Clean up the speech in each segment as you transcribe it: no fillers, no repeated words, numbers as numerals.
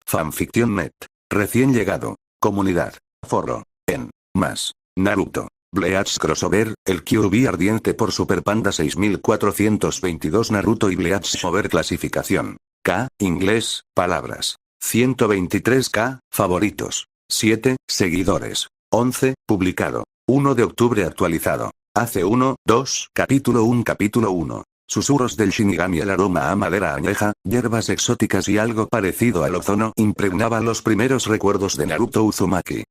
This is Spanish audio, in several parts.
Fanfiction.net. Recién llegado. Comunidad. Foro. En. Más. Naruto. Bleach Crossover, el QB ardiente por Super Panda 6422 Naruto y Bleach Over clasificación. K, inglés, palabras. 123K, favoritos. 7, seguidores. 11, publicado. 1 de octubre actualizado. Hace 1, 2, capítulo 1. Susurros del Shinigami. El aroma a madera añeja, hierbas exóticas y algo parecido al ozono impregnaba los primeros recuerdos de Naruto Uzumaki.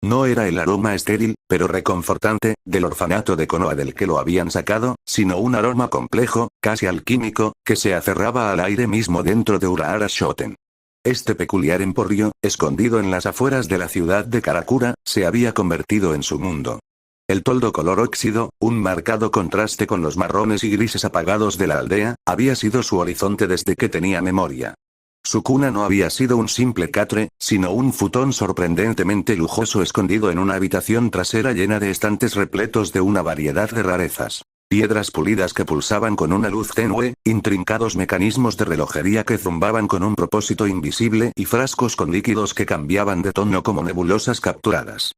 No era el aroma estéril, pero reconfortante, del orfanato de Konoha del que lo habían sacado, sino un aroma complejo, casi alquímico, que se aferraba al aire mismo dentro de Urahara Shoten. Este peculiar emporio, escondido en las afueras de la ciudad de Karakura, se había convertido en su mundo. El toldo color óxido, un marcado contraste con los marrones y grises apagados de la aldea, había sido su horizonte desde que tenía memoria. Su cuna no había sido un simple catre, sino un futón sorprendentemente lujoso escondido en una habitación trasera llena de estantes repletos de una variedad de rarezas. Piedras pulidas que pulsaban con una luz tenue, intrincados mecanismos de relojería que zumbaban con un propósito invisible y frascos con líquidos que cambiaban de tono como nebulosas capturadas.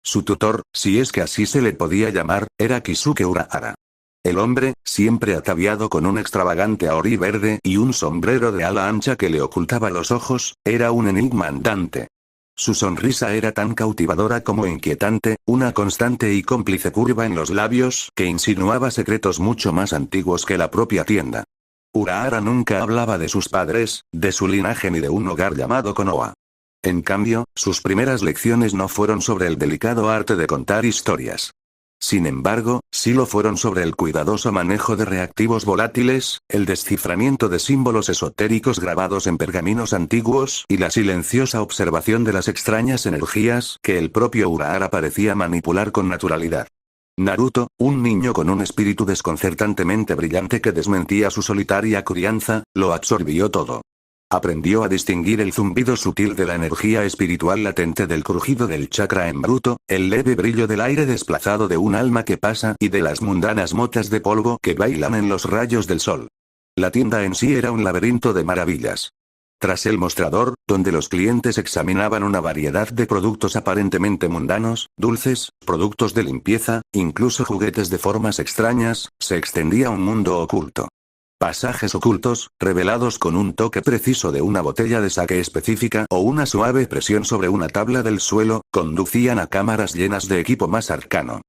Su tutor, si es que así se le podía llamar, era Kisuke Urahara. El hombre, siempre ataviado con un extravagante aori verde y un sombrero de ala ancha que le ocultaba los ojos, era un enigma andante. Su sonrisa era tan cautivadora como inquietante, una constante y cómplice curva en los labios que insinuaba secretos mucho más antiguos que la propia tienda. Urahara nunca hablaba de sus padres, de su linaje ni de un hogar llamado Konoha. En cambio, sus primeras lecciones no fueron sobre el delicado arte de contar historias. Sin embargo, sí lo fueron sobre el cuidadoso manejo de reactivos volátiles, el desciframiento de símbolos esotéricos grabados en pergaminos antiguos y la silenciosa observación de las extrañas energías que el propio Urahara parecía manipular con naturalidad. Naruto, un niño con un espíritu desconcertantemente brillante que desmentía su solitaria crianza, lo absorbió todo. Aprendió a distinguir el zumbido sutil de la energía espiritual latente del crujido del chakra en bruto, el leve brillo del aire desplazado de un alma que pasa y de las mundanas motas de polvo que bailan en los rayos del sol. La tienda en sí era un laberinto de maravillas. Tras el mostrador, donde los clientes examinaban una variedad de productos aparentemente mundanos, dulces, productos de limpieza, incluso juguetes de formas extrañas, se extendía un mundo oculto. Pasajes ocultos, revelados con un toque preciso de una botella de sake específica o una suave presión sobre una tabla del suelo, conducían a cámaras llenas de equipo más arcano.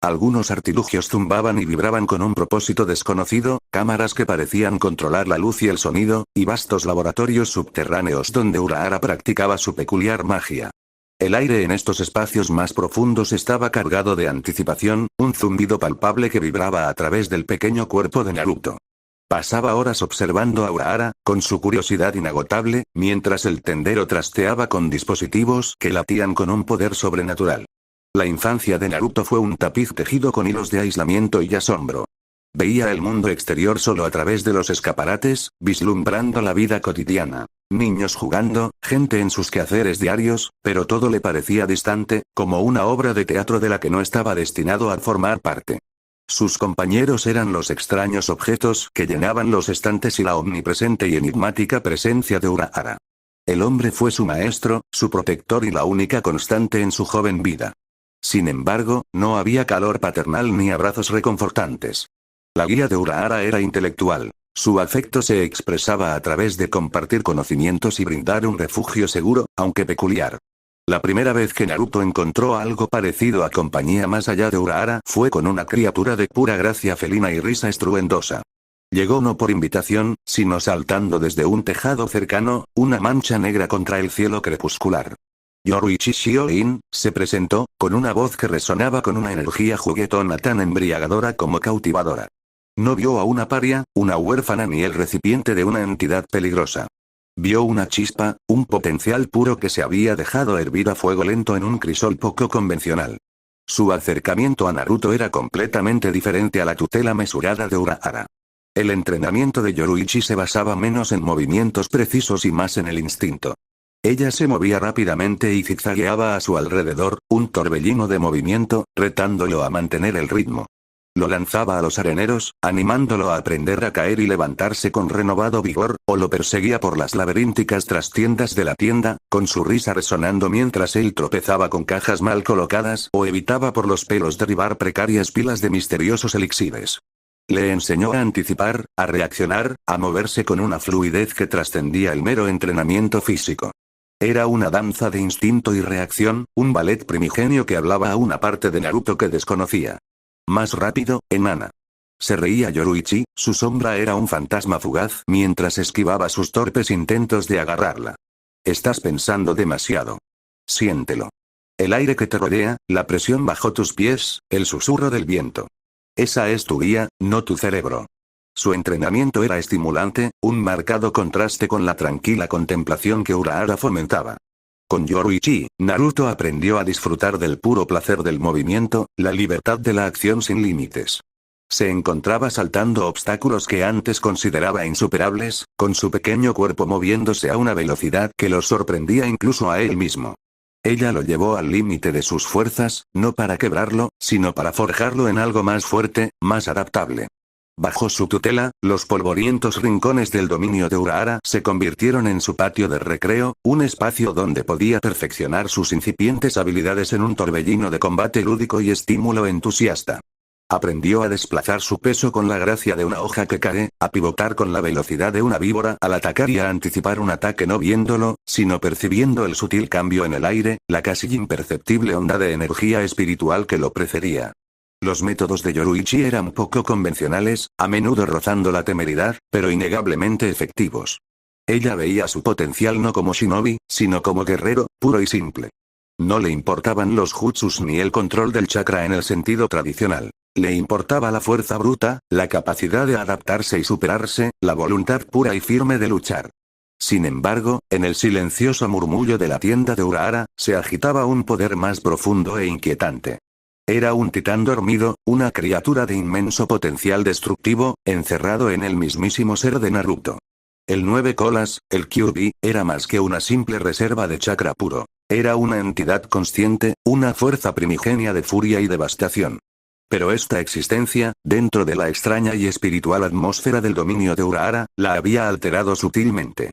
Algunos artilugios zumbaban y vibraban con un propósito desconocido, cámaras que parecían controlar la luz y el sonido, y vastos laboratorios subterráneos donde Urahara practicaba su peculiar magia. El aire en estos espacios más profundos estaba cargado de anticipación, un zumbido palpable que vibraba a través del pequeño cuerpo de Naruto. Pasaba horas observando a Urahara, con su curiosidad inagotable, mientras el tendero trasteaba con dispositivos que latían con un poder sobrenatural. La infancia de Naruto fue un tapiz tejido con hilos de aislamiento y asombro. Veía el mundo exterior solo a través de los escaparates, vislumbrando la vida cotidiana. Niños jugando, gente en sus quehaceres diarios, pero todo le parecía distante, como una obra de teatro de la que no estaba destinado a formar parte. Sus compañeros eran los extraños objetos que llenaban los estantes y la omnipresente y enigmática presencia de Urahara. El hombre fue su maestro, su protector y la única constante en su joven vida. Sin embargo, no había calor paternal ni abrazos reconfortantes. La guía de Urahara era intelectual. Su afecto se expresaba a través de compartir conocimientos y brindar un refugio seguro, aunque peculiar. La primera vez que Naruto encontró algo parecido a compañía más allá de Urahara fue con una criatura de pura gracia felina y risa estruendosa. Llegó no por invitación, sino saltando desde un tejado cercano, una mancha negra contra el cielo crepuscular. Yoruichi Shioin, se presentó, con una voz que resonaba con una energía juguetona tan embriagadora como cautivadora. No vio a una paria, una huérfana ni el recipiente de una entidad peligrosa. Vio una chispa, un potencial puro que se había dejado hervir a fuego lento en un crisol poco convencional. Su acercamiento a Naruto era completamente diferente a la tutela mesurada de Urahara. El entrenamiento de Yoruichi se basaba menos en movimientos precisos y más en el instinto. Ella se movía rápidamente y zigzagueaba a su alrededor, un torbellino de movimiento, retándolo a mantener el ritmo. Lo lanzaba a los areneros, animándolo a aprender a caer y levantarse con renovado vigor, o lo perseguía por las laberínticas trastiendas de la tienda, con su risa resonando mientras él tropezaba con cajas mal colocadas o evitaba por los pelos derribar precarias pilas de misteriosos elixires. Le enseñó a anticipar, a reaccionar, a moverse con una fluidez que trascendía el mero entrenamiento físico. Era una danza de instinto y reacción, un ballet primigenio que hablaba a una parte de Naruto que desconocía. Más rápido, enana. Se reía Yoruichi, su sombra era un fantasma fugaz mientras esquivaba sus torpes intentos de agarrarla. Estás pensando demasiado. Siéntelo. El aire que te rodea, la presión bajo tus pies, el susurro del viento. Esa es tu guía, no tu cerebro. Su entrenamiento era estimulante, un marcado contraste con la tranquila contemplación que Urahara fomentaba. Con Yoruichi, Naruto aprendió a disfrutar del puro placer del movimiento, la libertad de la acción sin límites. Se encontraba saltando obstáculos que antes consideraba insuperables, con su pequeño cuerpo moviéndose a una velocidad que lo sorprendía incluso a él mismo. Ella lo llevó al límite de sus fuerzas, no para quebrarlo, sino para forjarlo en algo más fuerte, más adaptable. Bajo su tutela, los polvorientos rincones del dominio de Urahara se convirtieron en su patio de recreo, un espacio donde podía perfeccionar sus incipientes habilidades en un torbellino de combate lúdico y estímulo entusiasta. Aprendió a desplazar su peso con la gracia de una hoja que cae, a pivotar con la velocidad de una víbora al atacar y a anticipar un ataque no viéndolo, sino percibiendo el sutil cambio en el aire, la casi imperceptible onda de energía espiritual que lo precedía. Los métodos de Yoruichi eran poco convencionales, a menudo rozando la temeridad, pero innegablemente efectivos. Ella veía su potencial no como shinobi, sino como guerrero, puro y simple. No le importaban los jutsus ni el control del chakra en el sentido tradicional. Le importaba la fuerza bruta, la capacidad de adaptarse y superarse, la voluntad pura y firme de luchar. Sin embargo, en el silencioso murmullo de la tienda de Urahara, se agitaba un poder más profundo e inquietante. Era un titán dormido, una criatura de inmenso potencial destructivo, encerrado en el mismísimo ser de Naruto. El 9 colas, el Kyuubi, era más que una simple reserva de chakra puro. Era una entidad consciente, una fuerza primigenia de furia y devastación. Pero esta existencia, dentro de la extraña y espiritual atmósfera del dominio de Urahara, la había alterado sutilmente.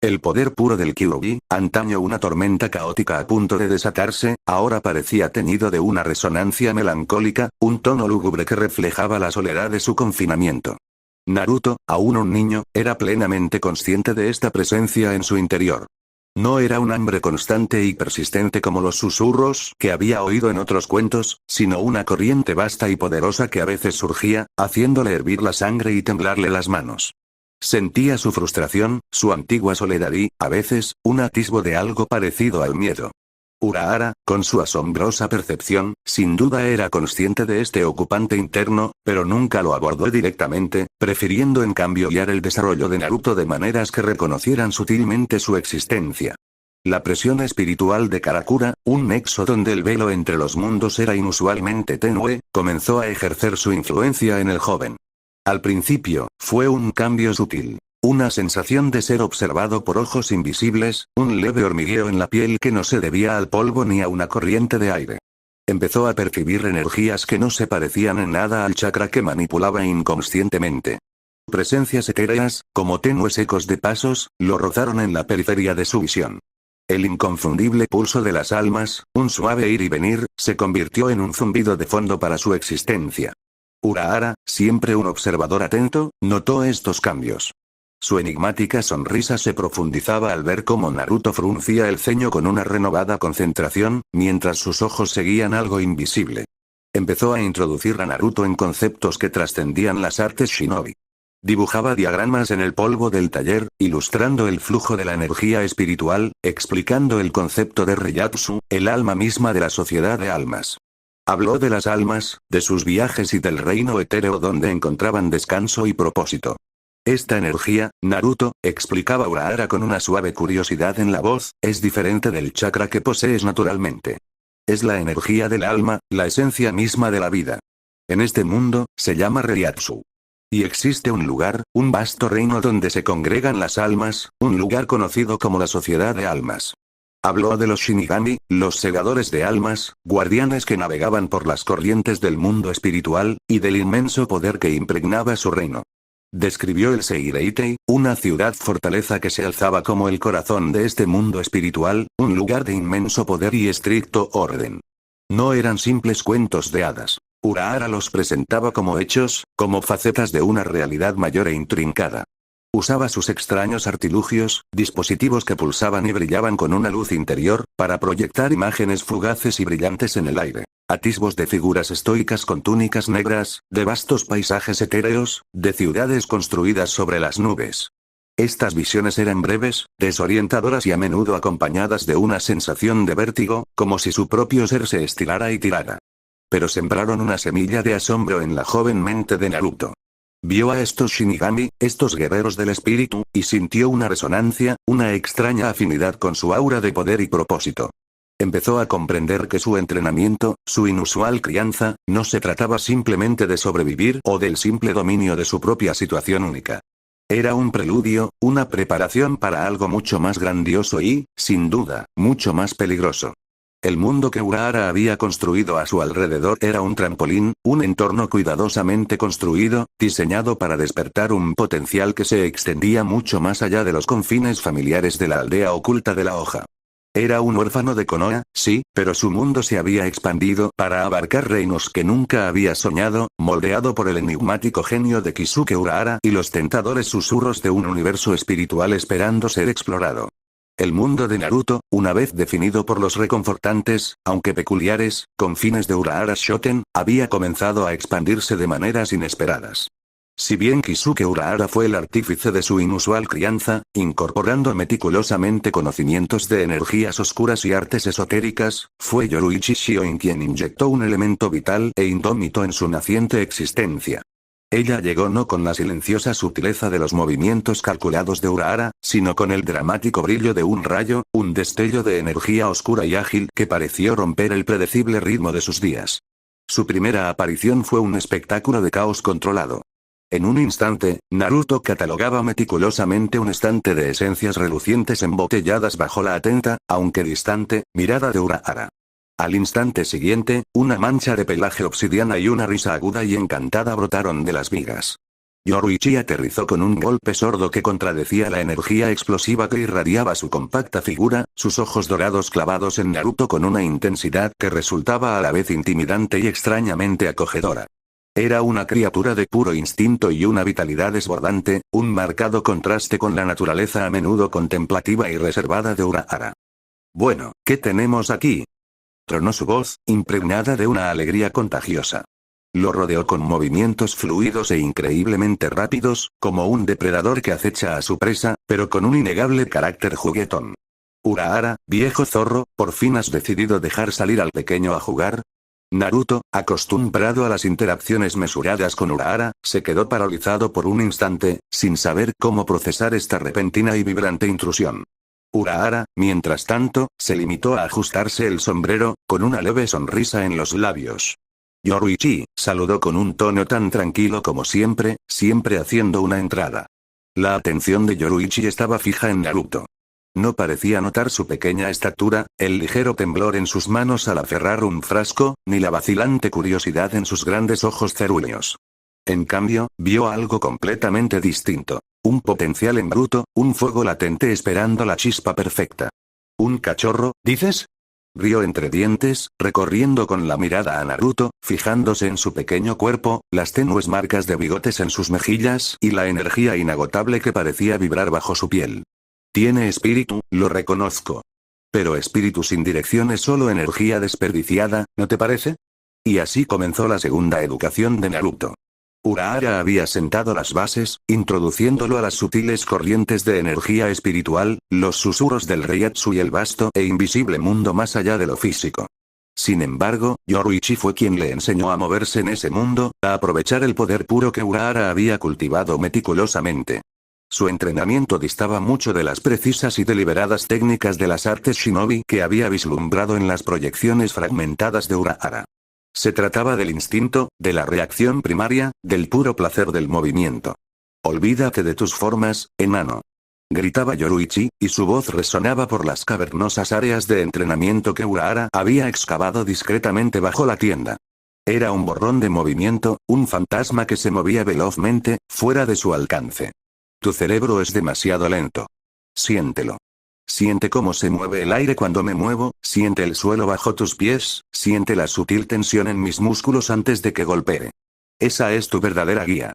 El poder puro del Kyuubi, antaño una tormenta caótica a punto de desatarse, ahora parecía teñido de una resonancia melancólica, un tono lúgubre que reflejaba la soledad de su confinamiento. Naruto, aún un niño, era plenamente consciente de esta presencia en su interior. No era un hambre constante y persistente como los susurros que había oído en otros cuentos, sino una corriente vasta y poderosa que a veces surgía, haciéndole hervir la sangre y temblarle las manos. Sentía su frustración, su antigua soledad y, a veces, un atisbo de algo parecido al miedo. Urahara, con su asombrosa percepción, sin duda era consciente de este ocupante interno, pero nunca lo abordó directamente, prefiriendo en cambio guiar el desarrollo de Naruto de maneras que reconocieran sutilmente su existencia. La presión espiritual de Karakura, un nexo donde el velo entre los mundos era inusualmente tenue, comenzó a ejercer su influencia en el joven. Al principio, fue un cambio sutil. Una sensación de ser observado por ojos invisibles, un leve hormigueo en la piel que no se debía al polvo ni a una corriente de aire. Empezó a percibir energías que no se parecían en nada al chakra que manipulaba inconscientemente. Presencias etéreas, como tenues ecos de pasos, lo rozaron en la periferia de su visión. El inconfundible pulso de las almas, un suave ir y venir, se convirtió en un zumbido de fondo para su existencia. Urahara, siempre un observador atento, notó estos cambios. Su enigmática sonrisa se profundizaba al ver cómo Naruto fruncía el ceño con una renovada concentración, mientras sus ojos seguían algo invisible. Empezó a introducir a Naruto en conceptos que trascendían las artes shinobi. Dibujaba diagramas en el polvo del taller, ilustrando el flujo de la energía espiritual, explicando el concepto de Reiatsu, el alma misma de la sociedad de almas. Habló de las almas, de sus viajes y del reino etéreo donde encontraban descanso y propósito. Esta energía, Naruto, explicaba Urahara con una suave curiosidad en la voz, es diferente del chakra que posees naturalmente. Es la energía del alma, la esencia misma de la vida. En este mundo, se llama Reiatsu. Y existe un lugar, un vasto reino donde se congregan las almas, un lugar conocido como la sociedad de almas. Habló de los Shinigami, los segadores de almas, guardianes que navegaban por las corrientes del mundo espiritual, y del inmenso poder que impregnaba su reino. Describió el Seireitei, una ciudad-fortaleza que se alzaba como el corazón de este mundo espiritual, un lugar de inmenso poder y estricto orden. No eran simples cuentos de hadas. Urahara los presentaba como hechos, como facetas de una realidad mayor e intrincada. Usaba sus extraños artilugios, dispositivos que pulsaban y brillaban con una luz interior, para proyectar imágenes fugaces y brillantes en el aire. Atisbos de figuras estoicas con túnicas negras, de vastos paisajes etéreos, de ciudades construidas sobre las nubes. Estas visiones eran breves, desorientadoras y a menudo acompañadas de una sensación de vértigo, como si su propio ser se estirara y tirara. Pero sembraron una semilla de asombro en la joven mente de Naruto. Vio a estos Shinigami, estos guerreros del espíritu, y sintió una resonancia, una extraña afinidad con su aura de poder y propósito. Empezó a comprender que su entrenamiento, su inusual crianza, no se trataba simplemente de sobrevivir o del simple dominio de su propia situación única. Era un preludio, una preparación para algo mucho más grandioso y, sin duda, mucho más peligroso. El mundo que Urahara había construido a su alrededor era un trampolín, un entorno cuidadosamente construido, diseñado para despertar un potencial que se extendía mucho más allá de los confines familiares de la aldea oculta de la hoja. Era un huérfano de Konoha, sí, pero su mundo se había expandido para abarcar reinos que nunca había soñado, moldeado por el enigmático genio de Kisuke Urahara y los tentadores susurros de un universo espiritual esperando ser explorado. El mundo de Naruto, una vez definido por los reconfortantes, aunque peculiares, confines de Urahara Shoten, había comenzado a expandirse de maneras inesperadas. Si bien Kisuke Urahara fue el artífice de su inusual crianza, incorporando meticulosamente conocimientos de energías oscuras y artes esotéricas, fue Yoruichi Shioin quien inyectó un elemento vital e indómito en su naciente existencia. Ella llegó no con la silenciosa sutileza de los movimientos calculados de Urahara, sino con el dramático brillo de un rayo, un destello de energía oscura y ágil que pareció romper el predecible ritmo de sus días. Su primera aparición fue un espectáculo de caos controlado. En un instante, Naruto catalogaba meticulosamente un estante de esencias relucientes embotelladas bajo la atenta, aunque distante, mirada de Urahara. Al instante siguiente, una mancha de pelaje obsidiana y una risa aguda y encantada brotaron de las vigas. Yoruichi aterrizó con un golpe sordo que contradecía la energía explosiva que irradiaba su compacta figura, sus ojos dorados clavados en Naruto con una intensidad que resultaba a la vez intimidante y extrañamente acogedora. Era una criatura de puro instinto y una vitalidad desbordante, un marcado contraste con la naturaleza a menudo contemplativa y reservada de Urahara. «Bueno, ¿qué tenemos aquí?», tronó su voz, impregnada de una alegría contagiosa. Lo rodeó con movimientos fluidos e increíblemente rápidos, como un depredador que acecha a su presa, pero con un innegable carácter juguetón. «Urahara, viejo zorro, ¿por fin has decidido dejar salir al pequeño a jugar?». Naruto, acostumbrado a las interacciones mesuradas con Urahara, se quedó paralizado por un instante, sin saber cómo procesar esta repentina y vibrante intrusión. Urahara, mientras tanto, se limitó a ajustarse el sombrero, con una leve sonrisa en los labios. Yoruichi, saludó con un tono tan tranquilo como siempre, siempre haciendo una entrada. La atención de Yoruichi estaba fija en Naruto. No parecía notar su pequeña estatura, el ligero temblor en sus manos al aferrar un frasco, ni la vacilante curiosidad en sus grandes ojos cerúleos. En cambio, vio algo completamente distinto. Un potencial en bruto, un fuego latente esperando la chispa perfecta. ¿Un cachorro, dices?, rió entre dientes, recorriendo con la mirada a Naruto, fijándose en su pequeño cuerpo, las tenues marcas de bigotes en sus mejillas y la energía inagotable que parecía vibrar bajo su piel. Tiene espíritu, lo reconozco. Pero espíritu sin dirección es solo energía desperdiciada, ¿no te parece? Y así comenzó la segunda educación de Naruto. Urahara había sentado las bases, introduciéndolo a las sutiles corrientes de energía espiritual, los susurros del Reiatsu y el vasto e invisible mundo más allá de lo físico. Sin embargo, Yoruichi fue quien le enseñó a moverse en ese mundo, a aprovechar el poder puro que Urahara había cultivado meticulosamente. Su entrenamiento distaba mucho de las precisas y deliberadas técnicas de las artes shinobi que había vislumbrado en las proyecciones fragmentadas de Urahara. Se trataba del instinto, de la reacción primaria, del puro placer del movimiento. Olvídate de tus formas, enano. Gritaba Yoruichi, y su voz resonaba por las cavernosas áreas de entrenamiento que Urahara había excavado discretamente bajo la tienda. Era un borrón de movimiento, un fantasma que se movía velozmente, fuera de su alcance. Tu cerebro es demasiado lento. Siéntelo. Siente cómo se mueve el aire cuando me muevo, siente el suelo bajo tus pies, siente la sutil tensión en mis músculos antes de que golpee. Esa es tu verdadera guía.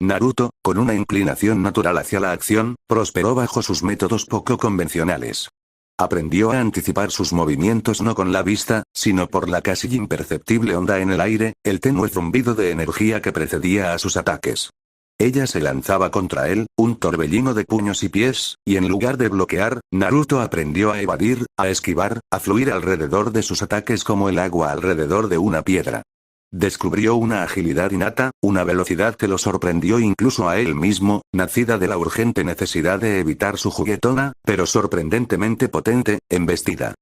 Naruto, con una inclinación natural hacia la acción, prosperó bajo sus métodos poco convencionales. Aprendió a anticipar sus movimientos no con la vista, sino por la casi imperceptible onda en el aire, el tenue zumbido de energía que precedía a sus ataques. Ella se lanzaba contra él, un torbellino de puños y pies, y en lugar de bloquear, Naruto aprendió a evadir, a esquivar, a fluir alrededor de sus ataques como el agua alrededor de una piedra. Descubrió una agilidad innata, una velocidad que lo sorprendió incluso a él mismo, nacida de la urgente necesidad de evitar su juguetona, pero sorprendentemente potente, embestida.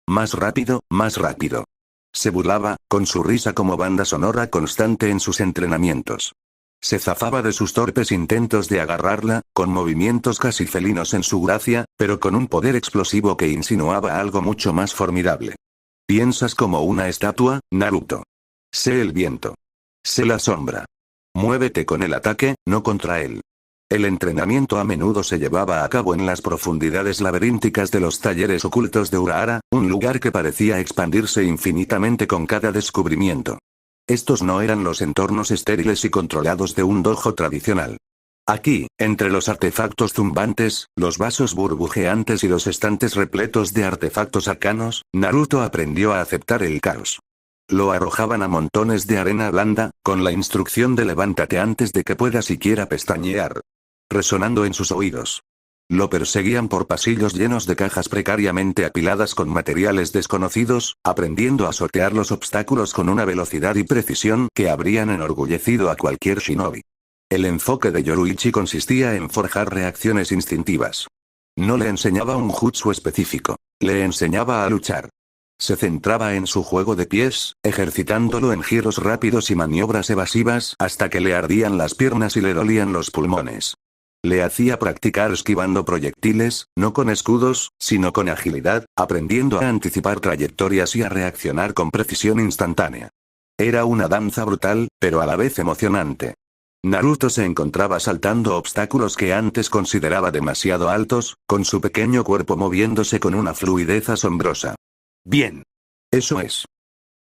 Más rápido, más rápido. Se burlaba, con su risa como banda sonora constante en sus entrenamientos. Se zafaba de sus torpes intentos de agarrarla, con movimientos casi felinos en su gracia, pero con un poder explosivo que insinuaba algo mucho más formidable. Piensas como una estatua, Naruto. Sé el viento. Sé la sombra. Muévete con el ataque, no contra él. El entrenamiento a menudo se llevaba a cabo en las profundidades laberínticas de los talleres ocultos de Urahara, un lugar que parecía expandirse infinitamente con cada descubrimiento. Estos no eran los entornos estériles y controlados de un dojo tradicional. Aquí, entre los artefactos zumbantes, los vasos burbujeantes y los estantes repletos de artefactos arcanos, Naruto aprendió a aceptar el caos. Lo arrojaban a montones de arena blanda, con la instrucción de levántate antes de que pueda siquiera pestañear. Resonando en sus oídos. Lo perseguían por pasillos llenos de cajas precariamente apiladas con materiales desconocidos, aprendiendo a sortear los obstáculos con una velocidad y precisión que habrían enorgullecido a cualquier shinobi. El enfoque de Yoruichi consistía en forjar reacciones instintivas. No le enseñaba un jutsu específico, le enseñaba a luchar. Se centraba en su juego de pies, ejercitándolo en giros rápidos y maniobras evasivas hasta que le ardían las piernas y le dolían los pulmones. Le hacía practicar esquivando proyectiles, no con escudos, sino con agilidad, aprendiendo a anticipar trayectorias y a reaccionar con precisión instantánea. Era una danza brutal, pero a la vez emocionante. Naruto se encontraba saltando obstáculos que antes consideraba demasiado altos, con su pequeño cuerpo moviéndose con una fluidez asombrosa. Bien. Eso es.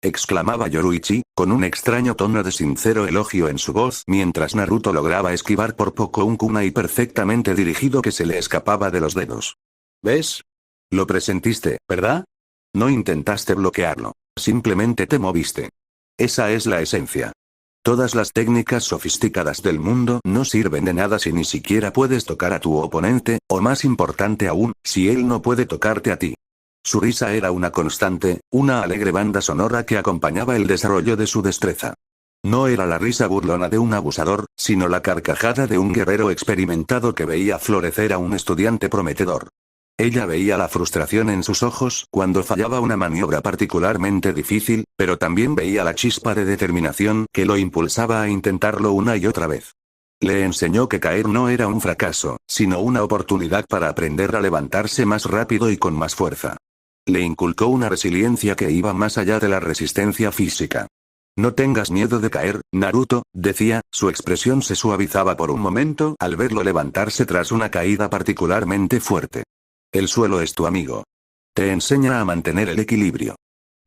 Exclamaba Yoruichi, con un extraño tono de sincero elogio en su voz mientras Naruto lograba esquivar por poco un kunai perfectamente dirigido que se le escapaba de los dedos. ¿Ves? Lo presentiste, ¿verdad? No intentaste bloquearlo, simplemente te moviste. Esa es la esencia. Todas las técnicas sofisticadas del mundo no sirven de nada si ni siquiera puedes tocar a tu oponente, o más importante aún, si él no puede tocarte a ti. Su risa era una constante, una alegre banda sonora que acompañaba el desarrollo de su destreza. No era la risa burlona de un abusador, sino la carcajada de un guerrero experimentado que veía florecer a un estudiante prometedor. Ella veía la frustración en sus ojos cuando fallaba una maniobra particularmente difícil, pero también veía la chispa de determinación que lo impulsaba a intentarlo una y otra vez. Le enseñó que caer no era un fracaso, sino una oportunidad para aprender a levantarse más rápido y con más fuerza. Le inculcó una resiliencia que iba más allá de la resistencia física. No tengas miedo de caer, Naruto, decía, su expresión se suavizaba por un momento al verlo levantarse tras una caída particularmente fuerte. El suelo es tu amigo. Te enseña a mantener el equilibrio.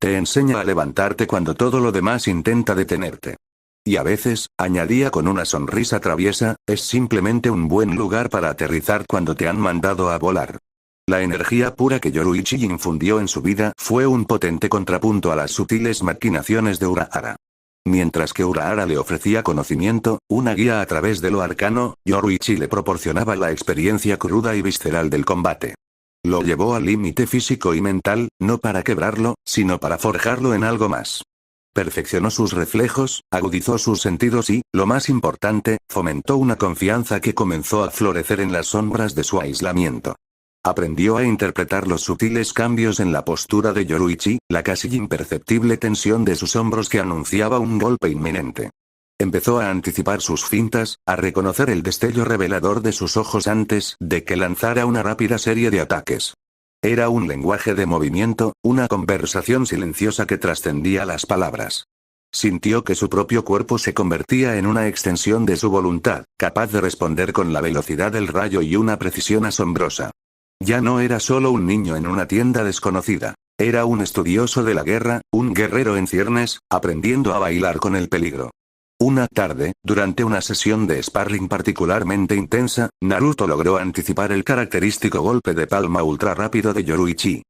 Te enseña a levantarte cuando todo lo demás intenta detenerte. Y a veces, añadía con una sonrisa traviesa, es simplemente un buen lugar para aterrizar cuando te han mandado a volar. La energía pura que Yoruichi infundió en su vida fue un potente contrapunto a las sutiles maquinaciones de Urahara. Mientras que Urahara le ofrecía conocimiento, una guía a través de lo arcano, Yoruichi le proporcionaba la experiencia cruda y visceral del combate. Lo llevó al límite físico y mental, no para quebrarlo, sino para forjarlo en algo más. Perfeccionó sus reflejos, agudizó sus sentidos y, lo más importante, fomentó una confianza que comenzó a florecer en las sombras de su aislamiento. Aprendió a interpretar los sutiles cambios en la postura de Yoruichi, la casi imperceptible tensión de sus hombros que anunciaba un golpe inminente. Empezó a anticipar sus fintas, a reconocer el destello revelador de sus ojos antes de que lanzara una rápida serie de ataques. Era un lenguaje de movimiento, una conversación silenciosa que trascendía las palabras. Sintió que su propio cuerpo se convertía en una extensión de su voluntad, capaz de responder con la velocidad del rayo y una precisión asombrosa. Ya no era solo un niño en una tienda desconocida. Era un estudioso de la guerra, un guerrero en ciernes, aprendiendo a bailar con el peligro. Una tarde, durante una sesión de sparring particularmente intensa, Naruto logró anticipar el característico golpe de palma ultra rápido de Yoruichi.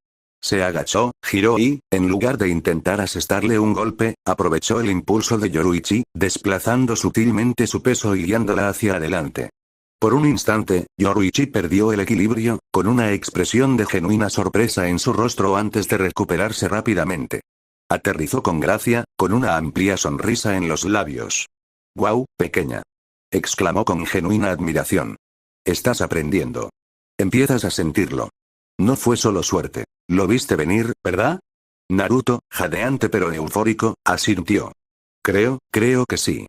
Se agachó, giró y, en lugar de intentar asestarle un golpe, aprovechó el impulso de Yoruichi, desplazando sutilmente su peso y guiándola hacia adelante. Por un instante, Yoruichi perdió el equilibrio, con una expresión de genuina sorpresa en su rostro antes de recuperarse rápidamente. Aterrizó con gracia, con una amplia sonrisa en los labios. «¡Guau, pequeña!», exclamó con genuina admiración. «Estás aprendiendo. Empiezas a sentirlo. No fue solo suerte. Lo viste venir, ¿verdad?». Naruto, jadeante pero eufórico, asintió. Creo que sí.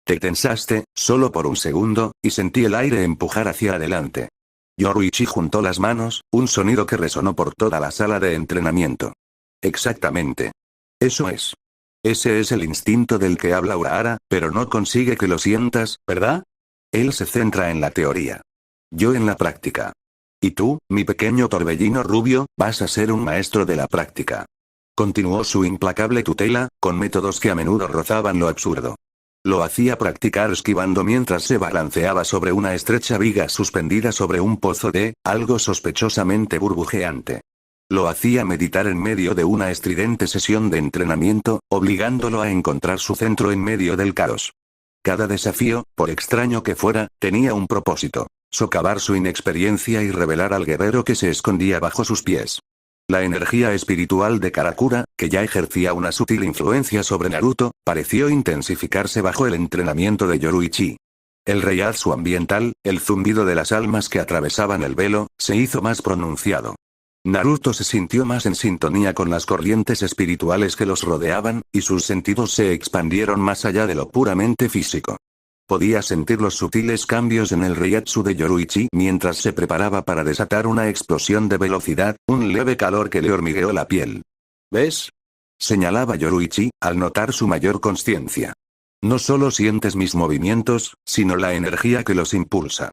Te tensaste, solo por un segundo, y sentí el aire empujar hacia adelante». Yoruichi juntó las manos, un sonido que resonó por toda la sala de entrenamiento. «Exactamente. Eso es. Ese es el instinto del que habla Urahara, pero no consigue que lo sientas, ¿verdad? Él se centra en la teoría. Yo en la práctica. Y tú, mi pequeño torbellino rubio, vas a ser un maestro de la práctica». Continuó su implacable tutela, con métodos que a menudo rozaban lo absurdo. Lo hacía practicar esquivando mientras se balanceaba sobre una estrecha viga suspendida sobre un pozo de algo sospechosamente burbujeante. Lo hacía meditar en medio de una estridente sesión de entrenamiento, obligándolo a encontrar su centro en medio del caos. Cada desafío, por extraño que fuera, tenía un propósito: socavar su inexperiencia y revelar al guerrero que se escondía bajo sus pies. La energía espiritual de Karakura, que ya ejercía una sutil influencia sobre Naruto, pareció intensificarse bajo el entrenamiento de Yoruichi. El reiatsu ambiental, el zumbido de las almas que atravesaban el velo, se hizo más pronunciado. Naruto se sintió más en sintonía con las corrientes espirituales que los rodeaban, y sus sentidos se expandieron más allá de lo puramente físico. Podía sentir los sutiles cambios en el reiatsu de Yoruichi mientras se preparaba para desatar una explosión de velocidad, un leve calor que le hormigueó la piel. «¿Ves?», señalaba Yoruichi, al notar su mayor consciencia. «No solo sientes mis movimientos, sino la energía que los impulsa.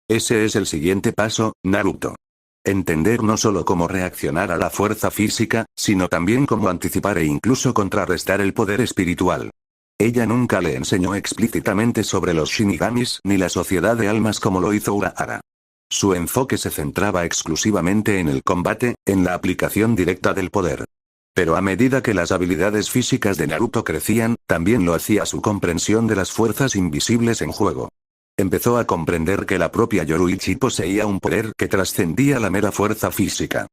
Ese es el siguiente paso, Naruto. Entender no solo cómo reaccionar a la fuerza física, sino también cómo anticipar e incluso contrarrestar el poder espiritual». Ella nunca le enseñó explícitamente sobre los Shinigamis ni la sociedad de almas como lo hizo Urahara. Su enfoque se centraba exclusivamente en el combate, en la aplicación directa del poder. Pero a medida que las habilidades físicas de Naruto crecían, también lo hacía su comprensión de las fuerzas invisibles en juego. Empezó a comprender que la propia Yoruichi poseía un poder que trascendía la mera fuerza física.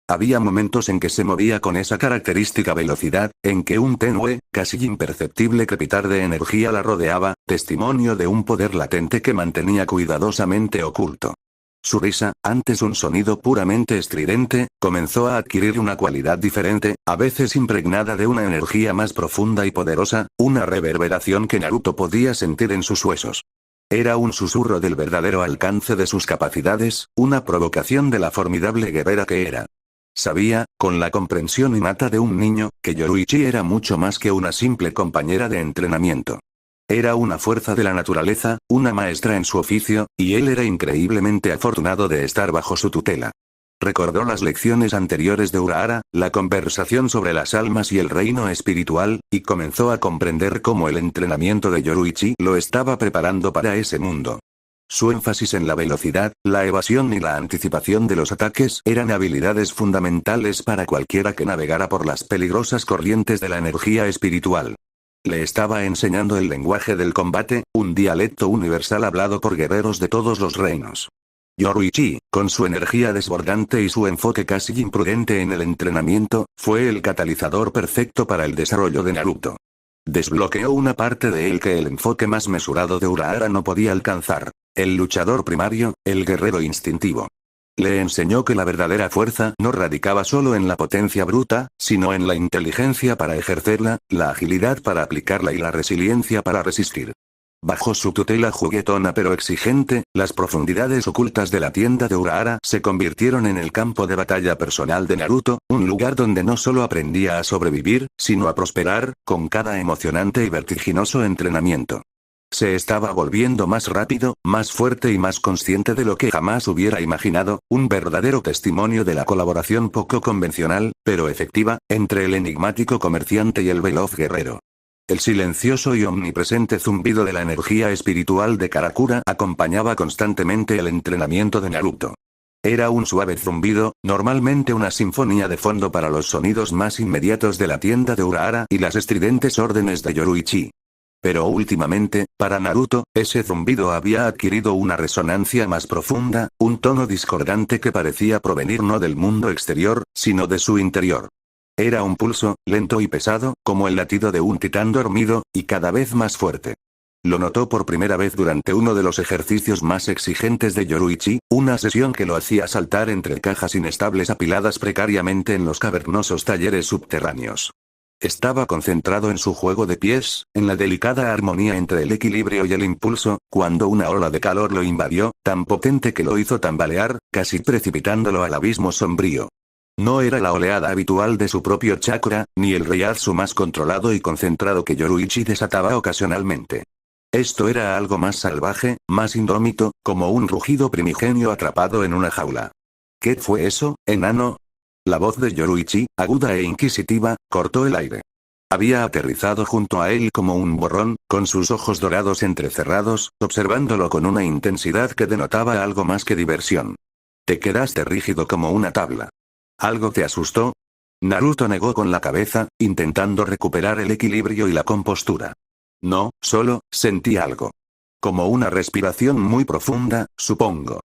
Había momentos en que se movía con esa característica velocidad, en que un tenue, casi imperceptible crepitar de energía la rodeaba, testimonio de un poder latente que mantenía cuidadosamente oculto. Su risa, antes un sonido puramente estridente, comenzó a adquirir una cualidad diferente, a veces impregnada de una energía más profunda y poderosa, una reverberación que Naruto podía sentir en sus huesos. Era un susurro del verdadero alcance de sus capacidades, una provocación de la formidable guerrera que era. Sabía, con la comprensión innata de un niño, que Yoruichi era mucho más que una simple compañera de entrenamiento. Era una fuerza de la naturaleza, una maestra en su oficio, y él era increíblemente afortunado de estar bajo su tutela. Recordó las lecciones anteriores de Urahara, la conversación sobre las almas y el reino espiritual, y comenzó a comprender cómo el entrenamiento de Yoruichi lo estaba preparando para ese mundo. Su énfasis en la velocidad, la evasión y la anticipación de los ataques eran habilidades fundamentales para cualquiera que navegara por las peligrosas corrientes de la energía espiritual. Le estaba enseñando el lenguaje del combate, un dialecto universal hablado por guerreros de todos los reinos. Yoruichi, con su energía desbordante y su enfoque casi imprudente en el entrenamiento, fue el catalizador perfecto para el desarrollo de Naruto. Desbloqueó una parte de él que el enfoque más mesurado de Urahara no podía alcanzar: el luchador primario, el guerrero instintivo. Le enseñó que la verdadera fuerza no radicaba solo en la potencia bruta, sino en la inteligencia para ejercerla, la agilidad para aplicarla y la resiliencia para resistir. Bajo su tutela juguetona pero exigente, las profundidades ocultas de la tienda de Urahara se convirtieron en el campo de batalla personal de Naruto, un lugar donde no solo aprendía a sobrevivir, sino a prosperar, con cada emocionante y vertiginoso entrenamiento. Se estaba volviendo más rápido, más fuerte y más consciente de lo que jamás hubiera imaginado, un verdadero testimonio de la colaboración poco convencional, pero efectiva, entre el enigmático comerciante y el veloz guerrero. El silencioso y omnipresente zumbido de la energía espiritual de Karakura acompañaba constantemente el entrenamiento de Naruto. Era un suave zumbido, normalmente una sinfonía de fondo para los sonidos más inmediatos de la tienda de Urahara y las estridentes órdenes de Yoruichi. Pero últimamente, para Naruto, ese zumbido había adquirido una resonancia más profunda, un tono discordante que parecía provenir no del mundo exterior, sino de su interior. Era un pulso, lento y pesado, como el latido de un titán dormido, y cada vez más fuerte. Lo notó por primera vez durante uno de los ejercicios más exigentes de Yoruichi, una sesión que lo hacía saltar entre cajas inestables apiladas precariamente en los cavernosos talleres subterráneos. Estaba concentrado en su juego de pies, en la delicada armonía entre el equilibrio y el impulso, cuando una ola de calor lo invadió, tan potente que lo hizo tambalear, casi precipitándolo al abismo sombrío. No era la oleada habitual de su propio chakra, ni el reiatsu más controlado y concentrado que Yoruichi desataba ocasionalmente. Esto era algo más salvaje, más indómito, como un rugido primigenio atrapado en una jaula. ¿Qué fue eso, enano? La voz de Yoruichi, aguda e inquisitiva, cortó el aire. Había aterrizado junto a él como un borrón, con sus ojos dorados entrecerrados, observándolo con una intensidad que denotaba algo más que diversión. Te quedaste rígido como una tabla. ¿Algo te asustó? Naruto negó con la cabeza, intentando recuperar el equilibrio y la compostura. No, solo, sentí algo. Como una respiración muy profunda, supongo.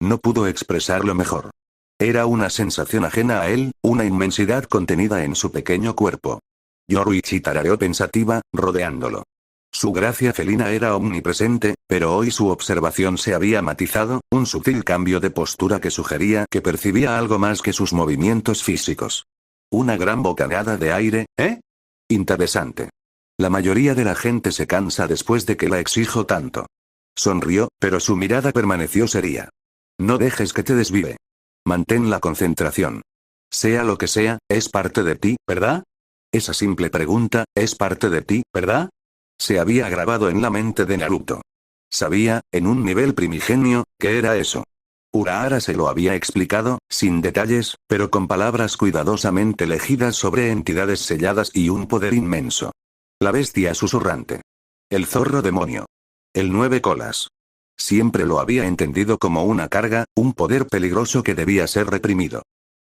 No pudo expresarlo mejor. Era una sensación ajena a él, una inmensidad contenida en su pequeño cuerpo. Yoruichi tarareó pensativa, rodeándolo. Su gracia felina era omnipresente, pero hoy su observación se había matizado, un sutil cambio de postura que sugería que percibía algo más que sus movimientos físicos. Una gran bocanada de aire, ¿eh? Interesante. La mayoría de la gente se cansa después de que la exijo tanto. Sonrió, pero su mirada permaneció seria. No dejes que te desvíe. Mantén la concentración. Sea lo que sea, es parte de ti, ¿verdad? Esa simple pregunta, ¿es parte de ti, verdad? Se había grabado en la mente de Naruto. Sabía, en un nivel primigenio, qué era eso. Urahara se lo había explicado, sin detalles, pero con palabras cuidadosamente elegidas sobre entidades selladas y un poder inmenso. La bestia susurrante. El zorro demonio. El 9 colas. Siempre lo había entendido como una carga, un poder peligroso que debía ser reprimido.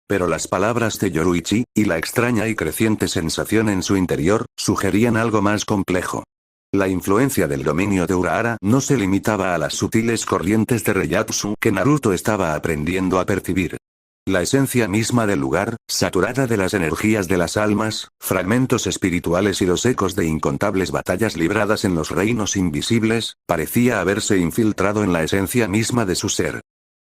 Pero las palabras de Yoruichi, y la extraña y creciente sensación en su interior, sugerían algo más complejo. La influencia del dominio de Urahara no se limitaba a las sutiles corrientes de reiatsu que Naruto estaba aprendiendo a percibir. La esencia misma del lugar, saturada de las energías de las almas, fragmentos espirituales y los ecos de incontables batallas libradas en los reinos invisibles, parecía haberse infiltrado en la esencia misma de su ser.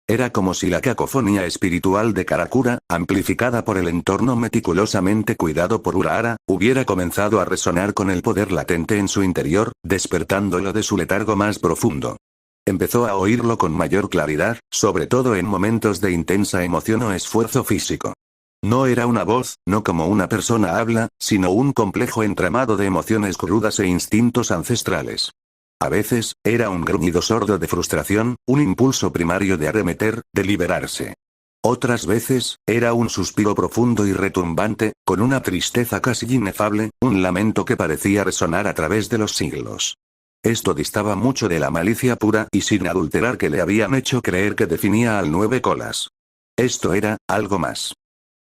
Era como si la cacofonía espiritual de Karakura, amplificada por el entorno meticulosamente cuidado por Urahara, hubiera comenzado a resonar con el poder latente en su interior, despertándolo de su letargo más profundo. Empezó a oírlo con mayor claridad, sobre todo en momentos de intensa emoción o esfuerzo físico. No era una voz, no como una persona habla, sino un complejo entramado de emociones crudas e instintos ancestrales. A veces, era un gruñido sordo de frustración, un impulso primario de arremeter, de liberarse. Otras veces, era un suspiro profundo y retumbante, con una tristeza casi inefable, un lamento que parecía resonar a través de los siglos. Esto distaba mucho de la malicia pura y sin adulterar que le habían hecho creer que definía al 9 colas. Esto era, algo más.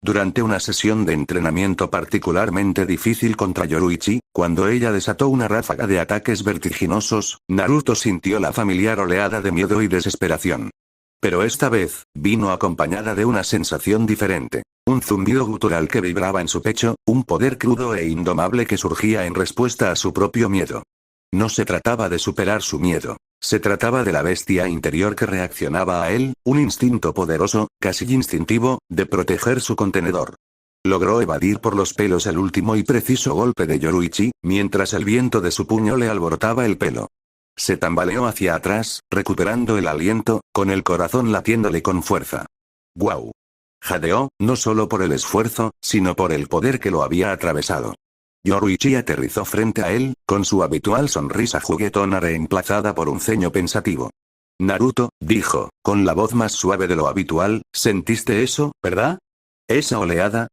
Durante una sesión de entrenamiento particularmente difícil contra Yoruichi, cuando ella desató una ráfaga de ataques vertiginosos, Naruto sintió la familiar oleada de miedo y desesperación. Pero esta vez, vino acompañada de una sensación diferente. Un zumbido gutural que vibraba en su pecho, un poder crudo e indomable que surgía en respuesta a su propio miedo. No se trataba de superar su miedo. Se trataba de la bestia interior que reaccionaba a él, un instinto poderoso, casi instintivo, de proteger su contenedor. Logró evadir por los pelos el último y preciso golpe de Yoruichi, mientras el viento de su puño le alborotaba el pelo. Se tambaleó hacia atrás, recuperando el aliento, con el corazón latiéndole con fuerza. ¡Guau! Jadeó, no solo por el esfuerzo, sino por el poder que lo había atravesado. Yoruichi aterrizó frente a él, con su habitual sonrisa juguetona reemplazada por un ceño pensativo. Naruto, dijo, con la voz más suave de lo habitual, ¿sentiste eso, verdad? ¿Esa oleada?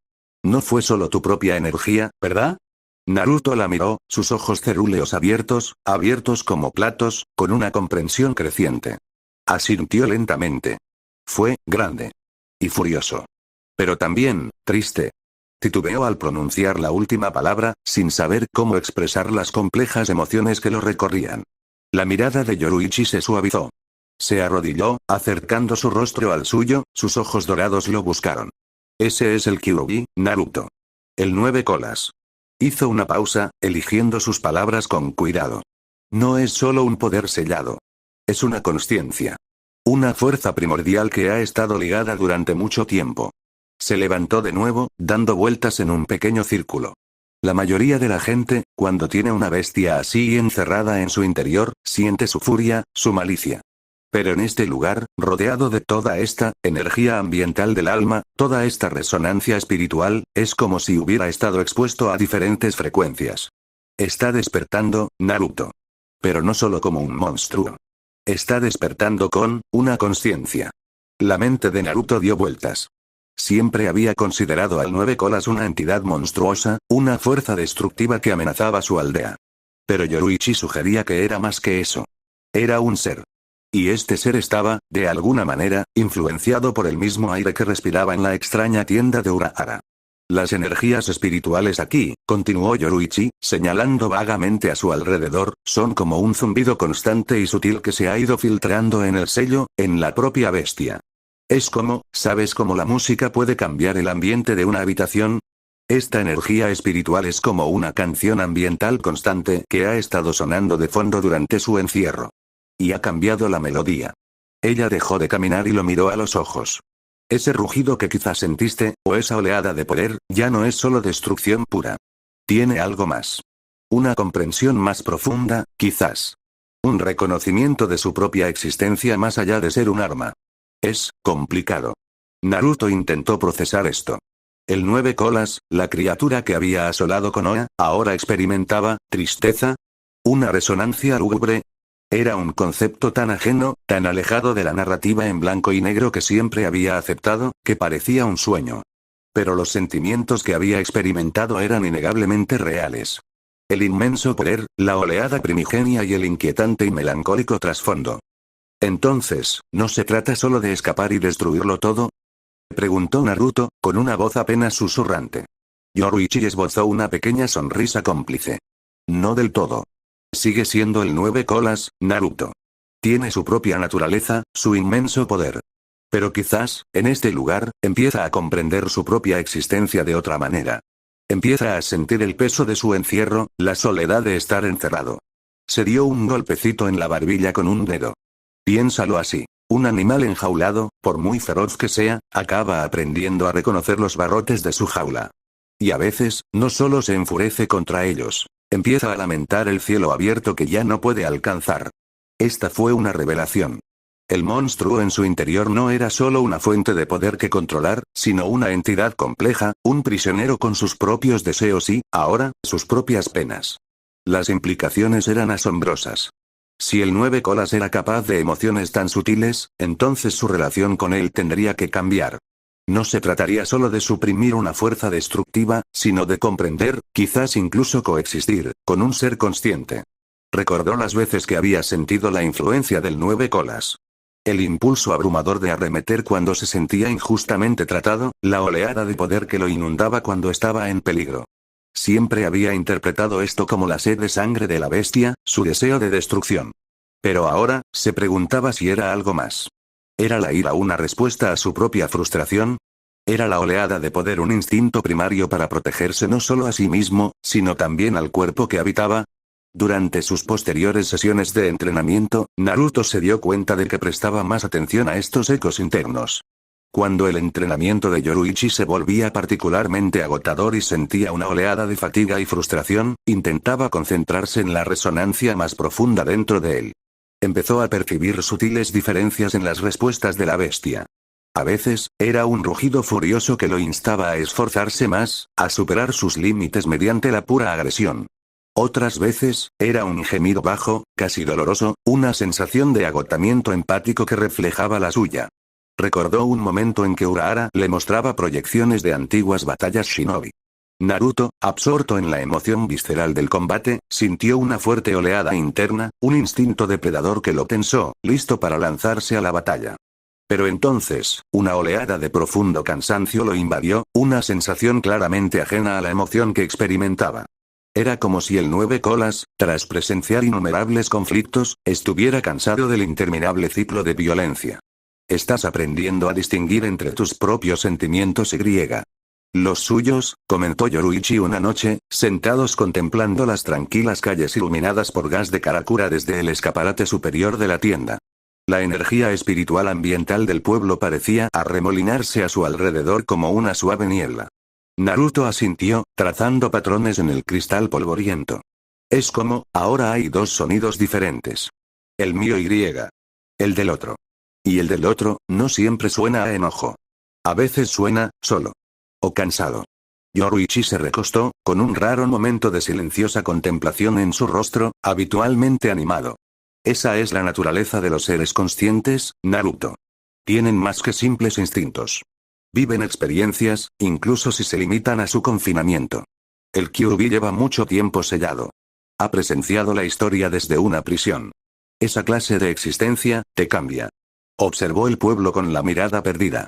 No fue solo tu propia energía, ¿verdad? Naruto la miró, sus ojos cerúleos abiertos como platos, con una comprensión creciente. Asintió lentamente. Fue grande. Y furioso. Pero también, triste. Titubeó al pronunciar la última palabra, sin saber cómo expresar las complejas emociones que lo recorrían. La mirada de Yoruichi se suavizó. Se arrodilló, acercando su rostro al suyo, sus ojos dorados lo buscaron. Ese es el Kyuubi, Naruto. El 9 colas. Hizo una pausa, eligiendo sus palabras con cuidado. No es solo un poder sellado. Es una consciencia. Una fuerza primordial que ha estado ligada durante mucho tiempo. Se levantó de nuevo, dando vueltas en un pequeño círculo. La mayoría de la gente, cuando tiene una bestia así encerrada en su interior, siente su furia, su malicia. Pero en este lugar, rodeado de toda esta energía ambiental del alma, toda esta resonancia espiritual, es como si hubiera estado expuesto a diferentes frecuencias. Está despertando, Naruto. Pero no solo como un monstruo. Está despertando con una conciencia. La mente de Naruto dio vueltas. Siempre había considerado al 9 colas una entidad monstruosa, una fuerza destructiva que amenazaba su aldea. Pero Yoruichi sugería que era más que eso. Era un ser. Y este ser estaba, de alguna manera, influenciado por el mismo aire que respiraba en la extraña tienda de Urahara. Las energías espirituales aquí, continuó Yoruichi, señalando vagamente a su alrededor, son como un zumbido constante y sutil que se ha ido filtrando en el sello, en la propia bestia. Es como, ¿sabes cómo la música puede cambiar el ambiente de una habitación? Esta energía espiritual es como una canción ambiental constante que ha estado sonando de fondo durante su encierro. Y ha cambiado la melodía. Ella dejó de caminar y lo miró a los ojos. Ese rugido que quizás sentiste, o esa oleada de poder, ya no es solo destrucción pura. Tiene algo más. Una comprensión más profunda, quizás. Un reconocimiento de su propia existencia más allá de ser un arma. Es complicado. Naruto intentó procesar esto. El 9 colas, la criatura que había asolado Konoha, ahora experimentaba tristeza. Una resonancia lúgubre. Era un concepto tan ajeno, tan alejado de la narrativa en blanco y negro que siempre había aceptado, que parecía un sueño. Pero los sentimientos que había experimentado eran innegablemente reales. El inmenso poder, la oleada primigenia y el inquietante y melancólico trasfondo. Entonces, ¿no se trata solo de escapar y destruirlo todo? Preguntó Naruto, con una voz apenas susurrante. Yoruichi esbozó una pequeña sonrisa cómplice. No del todo. Sigue siendo el 9 colas, Naruto. Tiene su propia naturaleza, su inmenso poder. Pero quizás, en este lugar, empieza a comprender su propia existencia de otra manera. Empieza a sentir el peso de su encierro, la soledad de estar encerrado. Se dio un golpecito en la barbilla con un dedo. Piénsalo así. Un animal enjaulado, por muy feroz que sea, acaba aprendiendo a reconocer los barrotes de su jaula. Y a veces, no solo se enfurece contra ellos. Empieza a lamentar el cielo abierto que ya no puede alcanzar. Esta fue una revelación. El monstruo en su interior no era solo una fuente de poder que controlar, sino una entidad compleja, un prisionero con sus propios deseos y, ahora, sus propias penas. Las implicaciones eran asombrosas. Si el 9 colas era capaz de emociones tan sutiles, entonces su relación con él tendría que cambiar. No se trataría solo de suprimir una fuerza destructiva, sino de comprender, quizás incluso coexistir, con un ser consciente. Recordó las veces que había sentido la influencia del 9 colas. El impulso abrumador de arremeter cuando se sentía injustamente tratado, la oleada de poder que lo inundaba cuando estaba en peligro. Siempre había interpretado esto como la sed de sangre de la bestia, su deseo de destrucción. Pero ahora, se preguntaba si era algo más. ¿Era la ira una respuesta a su propia frustración? ¿Era la oleada de poder un instinto primario para protegerse no solo a sí mismo, sino también al cuerpo que habitaba? Durante sus posteriores sesiones de entrenamiento, Naruto se dio cuenta de que prestaba más atención a estos ecos internos. Cuando el entrenamiento de Yoruichi se volvía particularmente agotador y sentía una oleada de fatiga y frustración, intentaba concentrarse en la resonancia más profunda dentro de él. Empezó a percibir sutiles diferencias en las respuestas de la bestia. A veces, era un rugido furioso que lo instaba a esforzarse más, a superar sus límites mediante la pura agresión. Otras veces, era un gemido bajo, casi doloroso, una sensación de agotamiento empático que reflejaba la suya. Recordó un momento en que Urahara le mostraba proyecciones de antiguas batallas shinobi. Naruto, absorto en la emoción visceral del combate, sintió una fuerte oleada interna, un instinto depredador que lo tensó, listo para lanzarse a la batalla. Pero entonces, una oleada de profundo cansancio lo invadió, una sensación claramente ajena a la emoción que experimentaba. Era como si el Nueve Colas, tras presenciar innumerables conflictos, estuviera cansado del interminable ciclo de violencia. Estás aprendiendo a distinguir entre tus propios sentimientos y los suyos, comentó Yoruichi una noche, sentados contemplando las tranquilas calles iluminadas por gas de Karakura desde el escaparate superior de la tienda. La energía espiritual ambiental del pueblo parecía arremolinarse a su alrededor como una suave niebla. Naruto asintió, trazando patrones en el cristal polvoriento. Es como, ahora hay dos sonidos diferentes. El mío y el del otro. Y el del otro, no siempre suena a enojo. A veces suena, solo. O cansado. Yoruichi se recostó, con un raro momento de silenciosa contemplación en su rostro, habitualmente animado. Esa es la naturaleza de los seres conscientes, Naruto. Tienen más que simples instintos. Viven experiencias, incluso si se limitan a su confinamiento. El Kyuubi lleva mucho tiempo sellado. Ha presenciado la historia desde una prisión. Esa clase de existencia, te cambia. Observó el pueblo con la mirada perdida.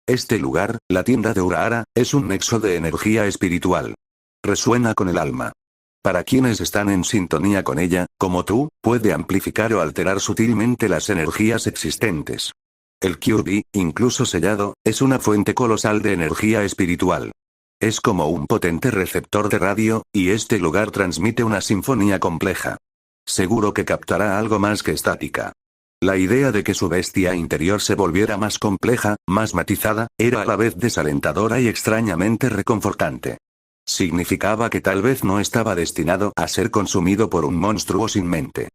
Este lugar, la tienda de Urahara, es un nexo de energía espiritual. Resuena con el alma. Para quienes están en sintonía con ella, como tú, puede amplificar o alterar sutilmente las energías existentes. El Kyuubi, incluso sellado, es una fuente colosal de energía espiritual. Es como un potente receptor de radio, y este lugar transmite una sinfonía compleja. Seguro que captará algo más que estática. La idea de que su bestia interior se volviera más compleja, más matizada, era a la vez desalentadora y extrañamente reconfortante. Significaba que tal vez no estaba destinado a ser consumido por un monstruo sin mente.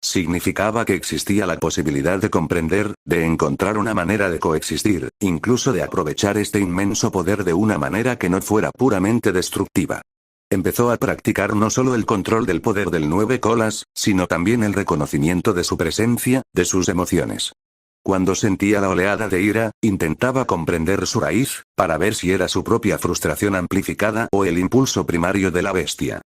Significaba que existía la posibilidad de comprender, de encontrar una manera de coexistir, incluso de aprovechar este inmenso poder de una manera que no fuera puramente destructiva. Empezó a practicar no solo el control del poder del Nueve Colas, sino también el reconocimiento de su presencia, de sus emociones. Cuando sentía la oleada de ira, intentaba comprender su raíz, para ver si era su propia frustración amplificada o el impulso primario de la bestia.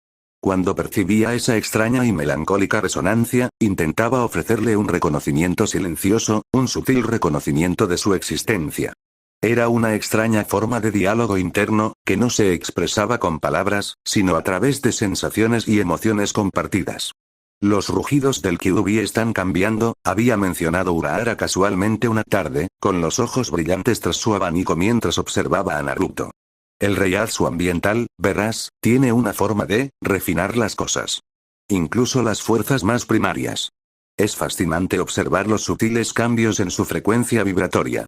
Cuando percibía esa extraña y melancólica resonancia, intentaba ofrecerle un reconocimiento silencioso, un sutil reconocimiento de su existencia. Era una extraña forma de diálogo interno, que no se expresaba con palabras, sino a través de sensaciones y emociones compartidas. Los rugidos del Kyuubi están cambiando, había mencionado Urahara casualmente una tarde, con los ojos brillantes tras su abanico mientras observaba a Naruto. El reiatsu ambiental, verás, tiene una forma de refinar las cosas. Incluso las fuerzas más primarias. Es fascinante observar los sutiles cambios en su frecuencia vibratoria.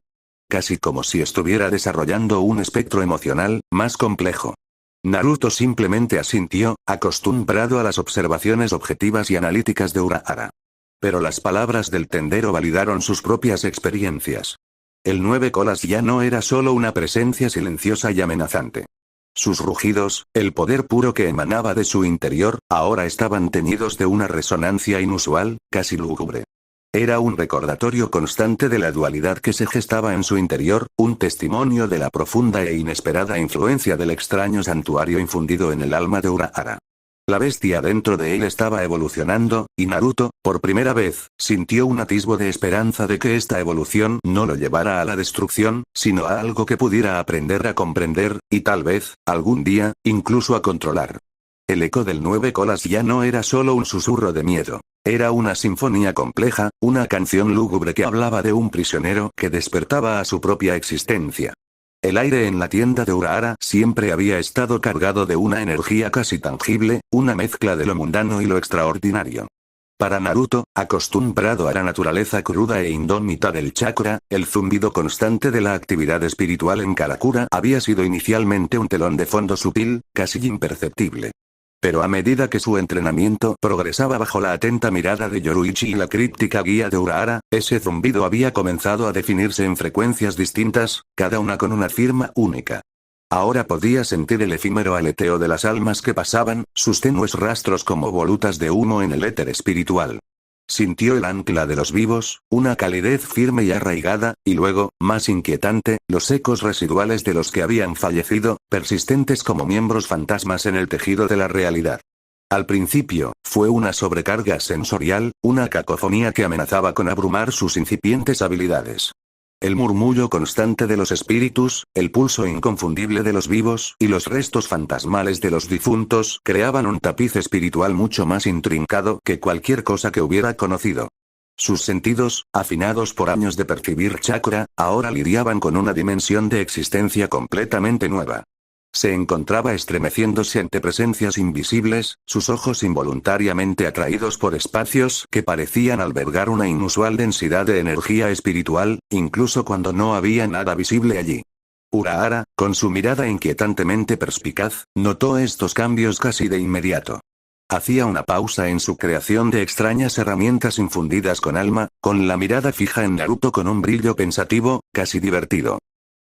Casi como si estuviera desarrollando un espectro emocional, más complejo. Naruto simplemente asintió, acostumbrado a las observaciones objetivas y analíticas de Urahara. Pero las palabras del tendero validaron sus propias experiencias. El Nueve Colas ya no era solo una presencia silenciosa y amenazante. Sus rugidos, el poder puro que emanaba de su interior, ahora estaban teñidos de una resonancia inusual, casi lúgubre. Era un recordatorio constante de la dualidad que se gestaba en su interior, un testimonio de la profunda e inesperada influencia del extraño santuario infundido en el alma de Urahara. La bestia dentro de él estaba evolucionando, y Naruto, por primera vez, sintió un atisbo de esperanza de que esta evolución no lo llevara a la destrucción, sino a algo que pudiera aprender a comprender, y tal vez, algún día, incluso a controlar. El eco del Nueve Colas ya no era solo un susurro de miedo. Era una sinfonía compleja, una canción lúgubre que hablaba de un prisionero que despertaba a su propia existencia. El aire en la tienda de Urahara siempre había estado cargado de una energía casi tangible, una mezcla de lo mundano y lo extraordinario. Para Naruto, acostumbrado a la naturaleza cruda e indómita del chakra, el zumbido constante de la actividad espiritual en Karakura había sido inicialmente un telón de fondo sutil, casi imperceptible. Pero a medida que su entrenamiento progresaba bajo la atenta mirada de Yoruichi y la críptica guía de Urahara, ese zumbido había comenzado a definirse en frecuencias distintas, cada una con una firma única. Ahora podía sentir el efímero aleteo de las almas que pasaban, sus tenues rastros como volutas de humo en el éter espiritual. Sintió el ancla de los vivos, una calidez firme y arraigada, y luego, más inquietante, los ecos residuales de los que habían fallecido, persistentes como miembros fantasmas en el tejido de la realidad. Al principio, fue una sobrecarga sensorial, una cacofonía que amenazaba con abrumar sus incipientes habilidades. El murmullo constante de los espíritus, el pulso inconfundible de los vivos y los restos fantasmales de los difuntos creaban un tapiz espiritual mucho más intrincado que cualquier cosa que hubiera conocido. Sus sentidos, afinados por años de percibir chakra, ahora lidiaban con una dimensión de existencia completamente nueva. Se encontraba estremeciéndose ante presencias invisibles, sus ojos involuntariamente atraídos por espacios que parecían albergar una inusual densidad de energía espiritual, incluso cuando no había nada visible allí. Urahara, con su mirada inquietantemente perspicaz, notó estos cambios casi de inmediato. Hacía una pausa en su creación de extrañas herramientas infundidas con alma, con la mirada fija en Naruto con un brillo pensativo, casi divertido.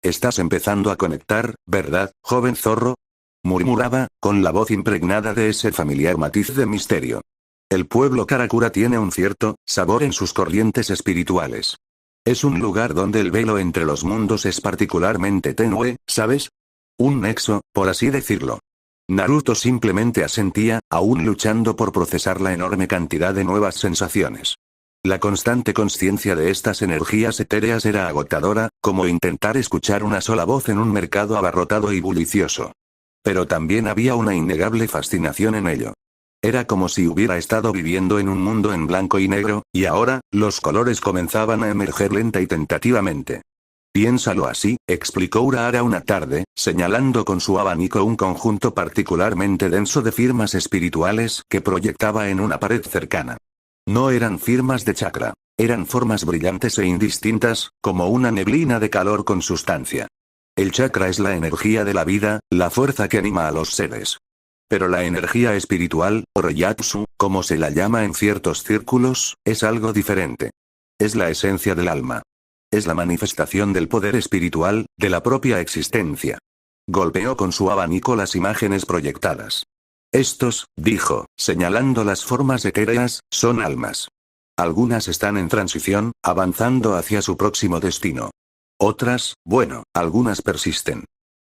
«Estás empezando a conectar, ¿verdad, joven zorro?», murmuraba, con la voz impregnada de ese familiar matiz de misterio. El pueblo Karakura tiene un cierto sabor en sus corrientes espirituales. Es un lugar donde el velo entre los mundos es particularmente tenue, ¿sabes? Un nexo, por así decirlo. Naruto simplemente asentía, aún luchando por procesar la enorme cantidad de nuevas sensaciones. La constante consciencia de estas energías etéreas era agotadora, como intentar escuchar una sola voz en un mercado abarrotado y bullicioso. Pero también había una innegable fascinación en ello. Era como si hubiera estado viviendo en un mundo en blanco y negro, y ahora, los colores comenzaban a emerger lenta y tentativamente. «Piénsalo así», explicó Urahara una tarde, señalando con su abanico un conjunto particularmente denso de firmas espirituales que proyectaba en una pared cercana. No eran firmas de chakra. Eran formas brillantes e indistintas, como una neblina de calor con sustancia. El chakra es la energía de la vida, la fuerza que anima a los seres. Pero la energía espiritual, o Reiatsu, como se la llama en ciertos círculos, es algo diferente. Es la esencia del alma. Es la manifestación del poder espiritual, de la propia existencia. Golpeó con su abanico las imágenes proyectadas. «Estos», dijo, señalando las formas etéreas, «son almas. Algunas están en transición, avanzando hacia su próximo destino. Otras, bueno, algunas persisten.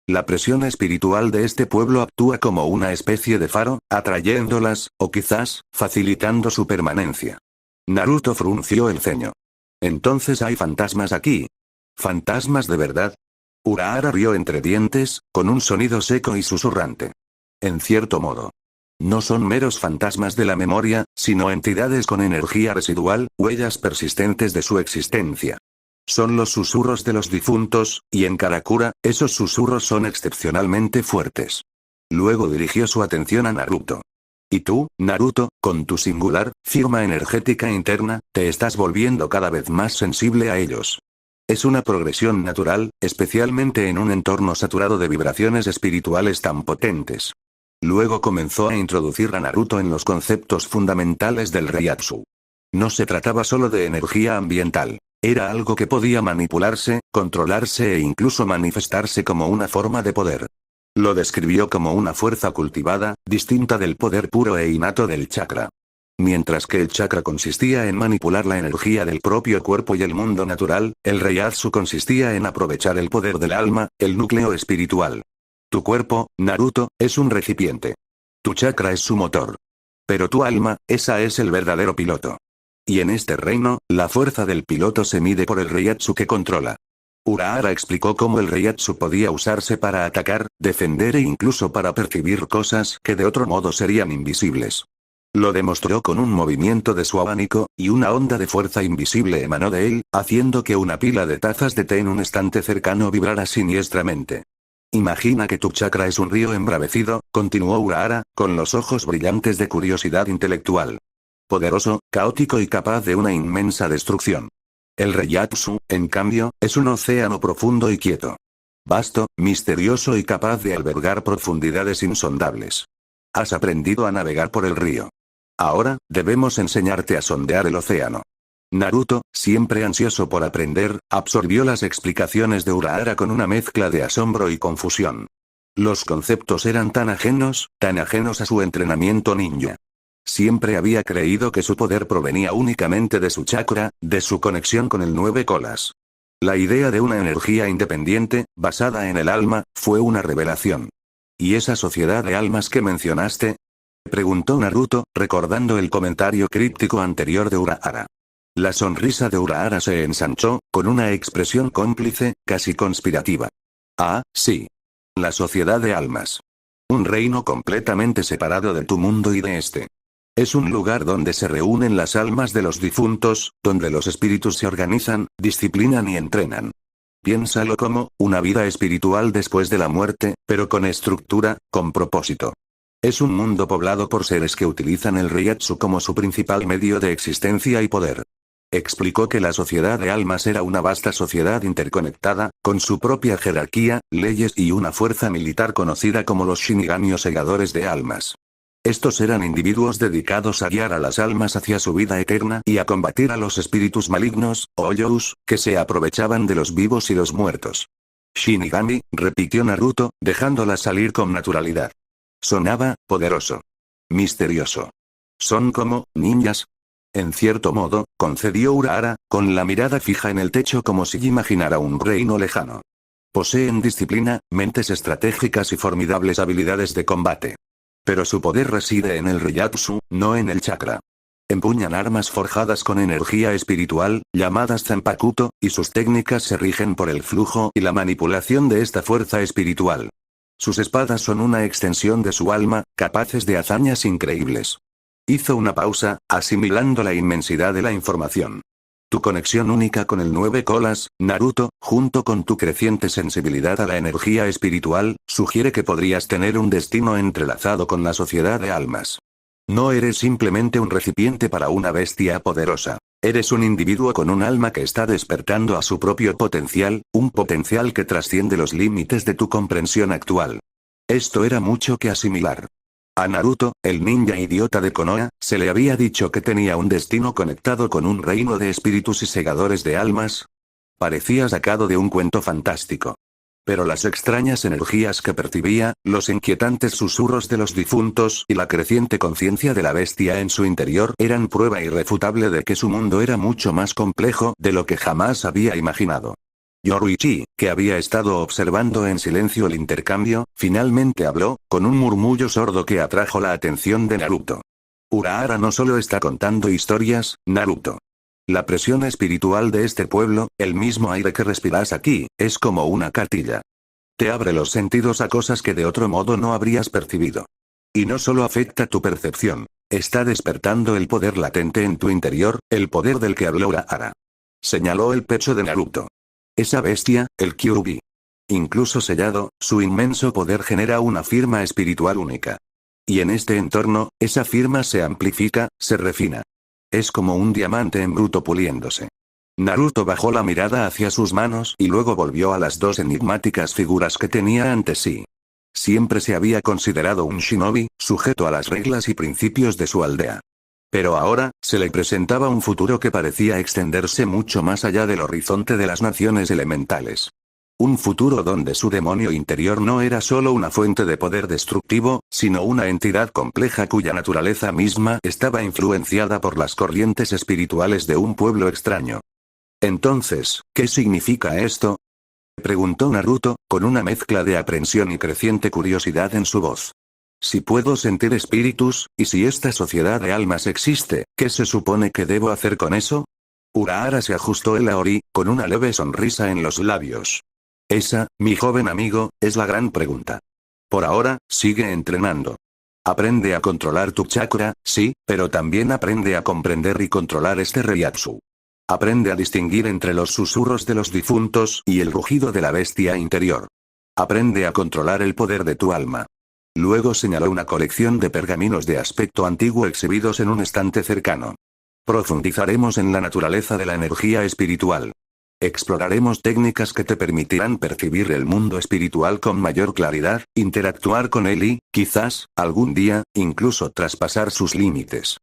La presión espiritual de este pueblo actúa como una especie de faro, atrayéndolas, o quizás, facilitando su permanencia». Naruto frunció el ceño. «Entonces hay fantasmas aquí. ¿Fantasmas de verdad?». Urahara rió entre dientes, con un sonido seco y susurrante. «En cierto modo. No son meros fantasmas de la memoria, sino entidades con energía residual, huellas persistentes de su existencia. Son los susurros de los difuntos, y en Karakura, esos susurros son excepcionalmente fuertes». Luego dirigió su atención a Naruto. «Y tú, Naruto, con tu singular firma energética interna, te estás volviendo cada vez más sensible a ellos. Es una progresión natural, especialmente en un entorno saturado de vibraciones espirituales tan potentes». Luego comenzó a introducir a Naruto en los conceptos fundamentales del Reiatsu. No se trataba solo de energía ambiental. Era algo que podía manipularse, controlarse e incluso manifestarse como una forma de poder. Lo describió como una fuerza cultivada, distinta del poder puro e innato del chakra. Mientras que el chakra consistía en manipular la energía del propio cuerpo y el mundo natural, el Reiatsu consistía en aprovechar el poder del alma, el núcleo espiritual. Tu cuerpo, Naruto, es un recipiente. Tu chakra es su motor. Pero tu alma, esa es el verdadero piloto. Y en este reino, la fuerza del piloto se mide por el Reiatsu que controla. Urahara explicó cómo el Reiatsu podía usarse para atacar, defender e incluso para percibir cosas que de otro modo serían invisibles. Lo demostró con un movimiento de su abanico, y una onda de fuerza invisible emanó de él, haciendo que una pila de tazas de té en un estante cercano vibrara siniestramente. «Imagina que tu chakra es un río embravecido», continuó Urahara, con los ojos brillantes de curiosidad intelectual. Poderoso, caótico y capaz de una inmensa destrucción. El Reiatsu, en cambio, es un océano profundo y quieto. Vasto, misterioso y capaz de albergar profundidades insondables. Has aprendido a navegar por el río. Ahora, debemos enseñarte a sondear el océano. Naruto, siempre ansioso por aprender, absorbió las explicaciones de Urahara con una mezcla de asombro y confusión. Los conceptos eran tan ajenos a su entrenamiento ninja. Siempre había creído que su poder provenía únicamente de su chakra, de su conexión con el nueve colas. La idea de una energía independiente, basada en el alma, fue una revelación. ¿Y esa sociedad de almas que mencionaste? Preguntó Naruto, recordando el comentario críptico anterior de Urahara. La sonrisa de Urahara se ensanchó, con una expresión cómplice, casi conspirativa. Ah, sí. La sociedad de almas. Un reino completamente separado de tu mundo y de este. Es un lugar donde se reúnen las almas de los difuntos, donde los espíritus se organizan, disciplinan y entrenan. Piénsalo como, una vida espiritual después de la muerte, pero con estructura, con propósito. Es un mundo poblado por seres que utilizan el Reiatsu como su principal medio de existencia y poder. Explicó que la sociedad de almas era una vasta sociedad interconectada, con su propia jerarquía, leyes y una fuerza militar conocida como los Shinigami o segadores de almas. Estos eran individuos dedicados a guiar a las almas hacia su vida eterna y a combatir a los espíritus malignos, o Yous, que se aprovechaban de los vivos y los muertos. Shinigami, repitió Naruto, dejándola salir con naturalidad. Sonaba poderoso. Misterioso. Son como ninjas. En cierto modo, concedió Urahara, con la mirada fija en el techo como si imaginara un reino lejano. Poseen disciplina, mentes estratégicas y formidables habilidades de combate. Pero su poder reside en el Reiatsu, no en el chakra. Empuñan armas forjadas con energía espiritual, llamadas Zanpakuto, y sus técnicas se rigen por el flujo y la manipulación de esta fuerza espiritual. Sus espadas son una extensión de su alma, capaces de hazañas increíbles. Hizo una pausa, asimilando la inmensidad de la información. Tu conexión única con el nueve colas, Naruto, junto con tu creciente sensibilidad a la energía espiritual, sugiere que podrías tener un destino entrelazado con la sociedad de almas. No eres simplemente un recipiente para una bestia poderosa. Eres un individuo con un alma que está despertando a su propio potencial, un potencial que trasciende los límites de tu comprensión actual. Esto era mucho que asimilar. A Naruto, el ninja idiota de Konoha, se le había dicho que tenía un destino conectado con un reino de espíritus y segadores de almas. Parecía sacado de un cuento fantástico. Pero las extrañas energías que percibía, los inquietantes susurros de los difuntos y la creciente conciencia de la bestia en su interior eran prueba irrefutable de que su mundo era mucho más complejo de lo que jamás había imaginado. Yoruichi, que había estado observando en silencio el intercambio, finalmente habló, con un murmullo sordo que atrajo la atención de Naruto. Urahara no solo está contando historias, Naruto. La presión espiritual de este pueblo, el mismo aire que respiras aquí, es como una cartilla. Te abre los sentidos a cosas que de otro modo no habrías percibido. Y no solo afecta tu percepción, está despertando el poder latente en tu interior, el poder del que habló Urahara. Señaló el pecho de Naruto. Esa bestia, el Kyuubi. Incluso sellado, su inmenso poder genera una firma espiritual única. Y en este entorno, esa firma se amplifica, se refina. Es como un diamante en bruto puliéndose. Naruto bajó la mirada hacia sus manos y luego volvió a las dos enigmáticas figuras que tenía ante sí. Siempre se había considerado un shinobi, sujeto a las reglas y principios de su aldea. Pero ahora, se le presentaba un futuro que parecía extenderse mucho más allá del horizonte de las naciones elementales. Un futuro donde su demonio interior no era solo una fuente de poder destructivo, sino una entidad compleja cuya naturaleza misma estaba influenciada por las corrientes espirituales de un pueblo extraño. Entonces, ¿qué significa esto?, preguntó Naruto, con una mezcla de aprensión y creciente curiosidad en su voz. Si puedo sentir espíritus, y si esta sociedad de almas existe, ¿qué se supone que debo hacer con eso? Urahara se ajustó el aori, con una leve sonrisa en los labios. Esa, mi joven amigo, es la gran pregunta. Por ahora, sigue entrenando. Aprende a controlar tu chakra, sí, pero también aprende a comprender y controlar este Reiatsu. Aprende a distinguir entre los susurros de los difuntos y el rugido de la bestia interior. Aprende a controlar el poder de tu alma. Luego señaló una colección de pergaminos de aspecto antiguo exhibidos en un estante cercano. Profundizaremos en la naturaleza de la energía espiritual. Exploraremos técnicas que te permitirán percibir el mundo espiritual con mayor claridad, interactuar con él y, quizás, algún día, incluso traspasar sus límites.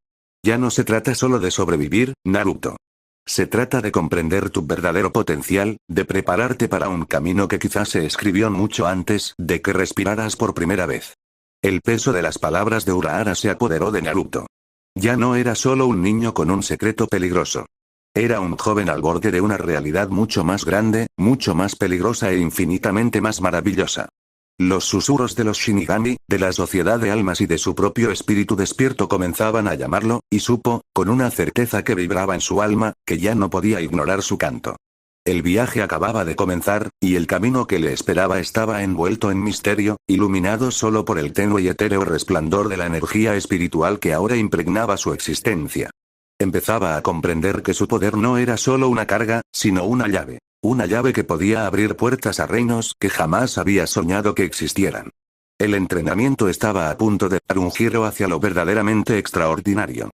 Ya no se trata solo de sobrevivir, Naruto. Se trata de comprender tu verdadero potencial, de prepararte para un camino que quizás se escribió mucho antes de que respiraras por primera vez. El peso de las palabras de Urahara se apoderó de Naruto. Ya no era solo un niño con un secreto peligroso. Era un joven al borde de una realidad mucho más grande, mucho más peligrosa e infinitamente más maravillosa. Los susurros de los Shinigami, de la sociedad de almas y de su propio espíritu despierto comenzaban a llamarlo, y supo, con una certeza que vibraba en su alma, que ya no podía ignorar su canto. El viaje acababa de comenzar, y el camino que le esperaba estaba envuelto en misterio, iluminado solo por el tenue y etéreo resplandor de la energía espiritual que ahora impregnaba su existencia. Empezaba a comprender que su poder no era solo una carga, sino una llave. Una llave que podía abrir puertas a reinos que jamás había soñado que existieran. El entrenamiento estaba a punto de dar un giro hacia lo verdaderamente extraordinario.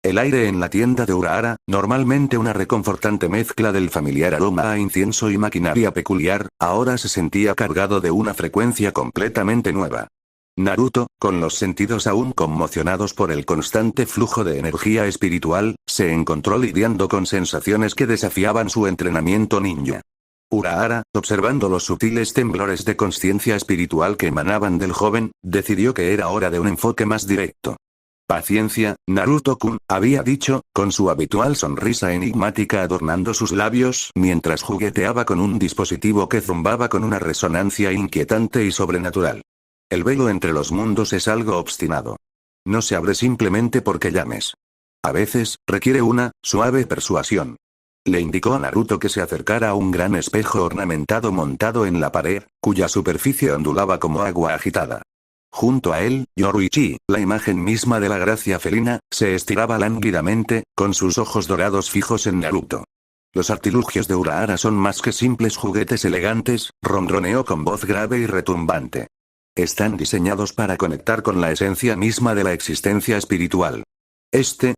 El aire en la tienda de Urahara, normalmente una reconfortante mezcla del familiar aroma a incienso y maquinaria peculiar, ahora se sentía cargado de una frecuencia completamente nueva. Naruto, con los sentidos aún conmocionados por el constante flujo de energía espiritual, se encontró lidiando con sensaciones que desafiaban su entrenamiento ninja. Urahara, observando los sutiles temblores de conciencia espiritual que emanaban del joven, decidió que era hora de un enfoque más directo. Paciencia, Naruto-kun, había dicho, con su habitual sonrisa enigmática adornando sus labios mientras jugueteaba con un dispositivo que zumbaba con una resonancia inquietante y sobrenatural. El velo entre los mundos es algo obstinado. No se abre simplemente porque llames. A veces, requiere una suave persuasión. Le indicó a Naruto que se acercara a un gran espejo ornamentado montado en la pared, cuya superficie ondulaba como agua agitada. Junto a él, Yoruichi, la imagen misma de la gracia felina, se estiraba lánguidamente, con sus ojos dorados fijos en Naruto. Los artilugios de Urahara son más que simples juguetes elegantes, ronroneó con voz grave y retumbante. Están diseñados para conectar con la esencia misma de la existencia espiritual.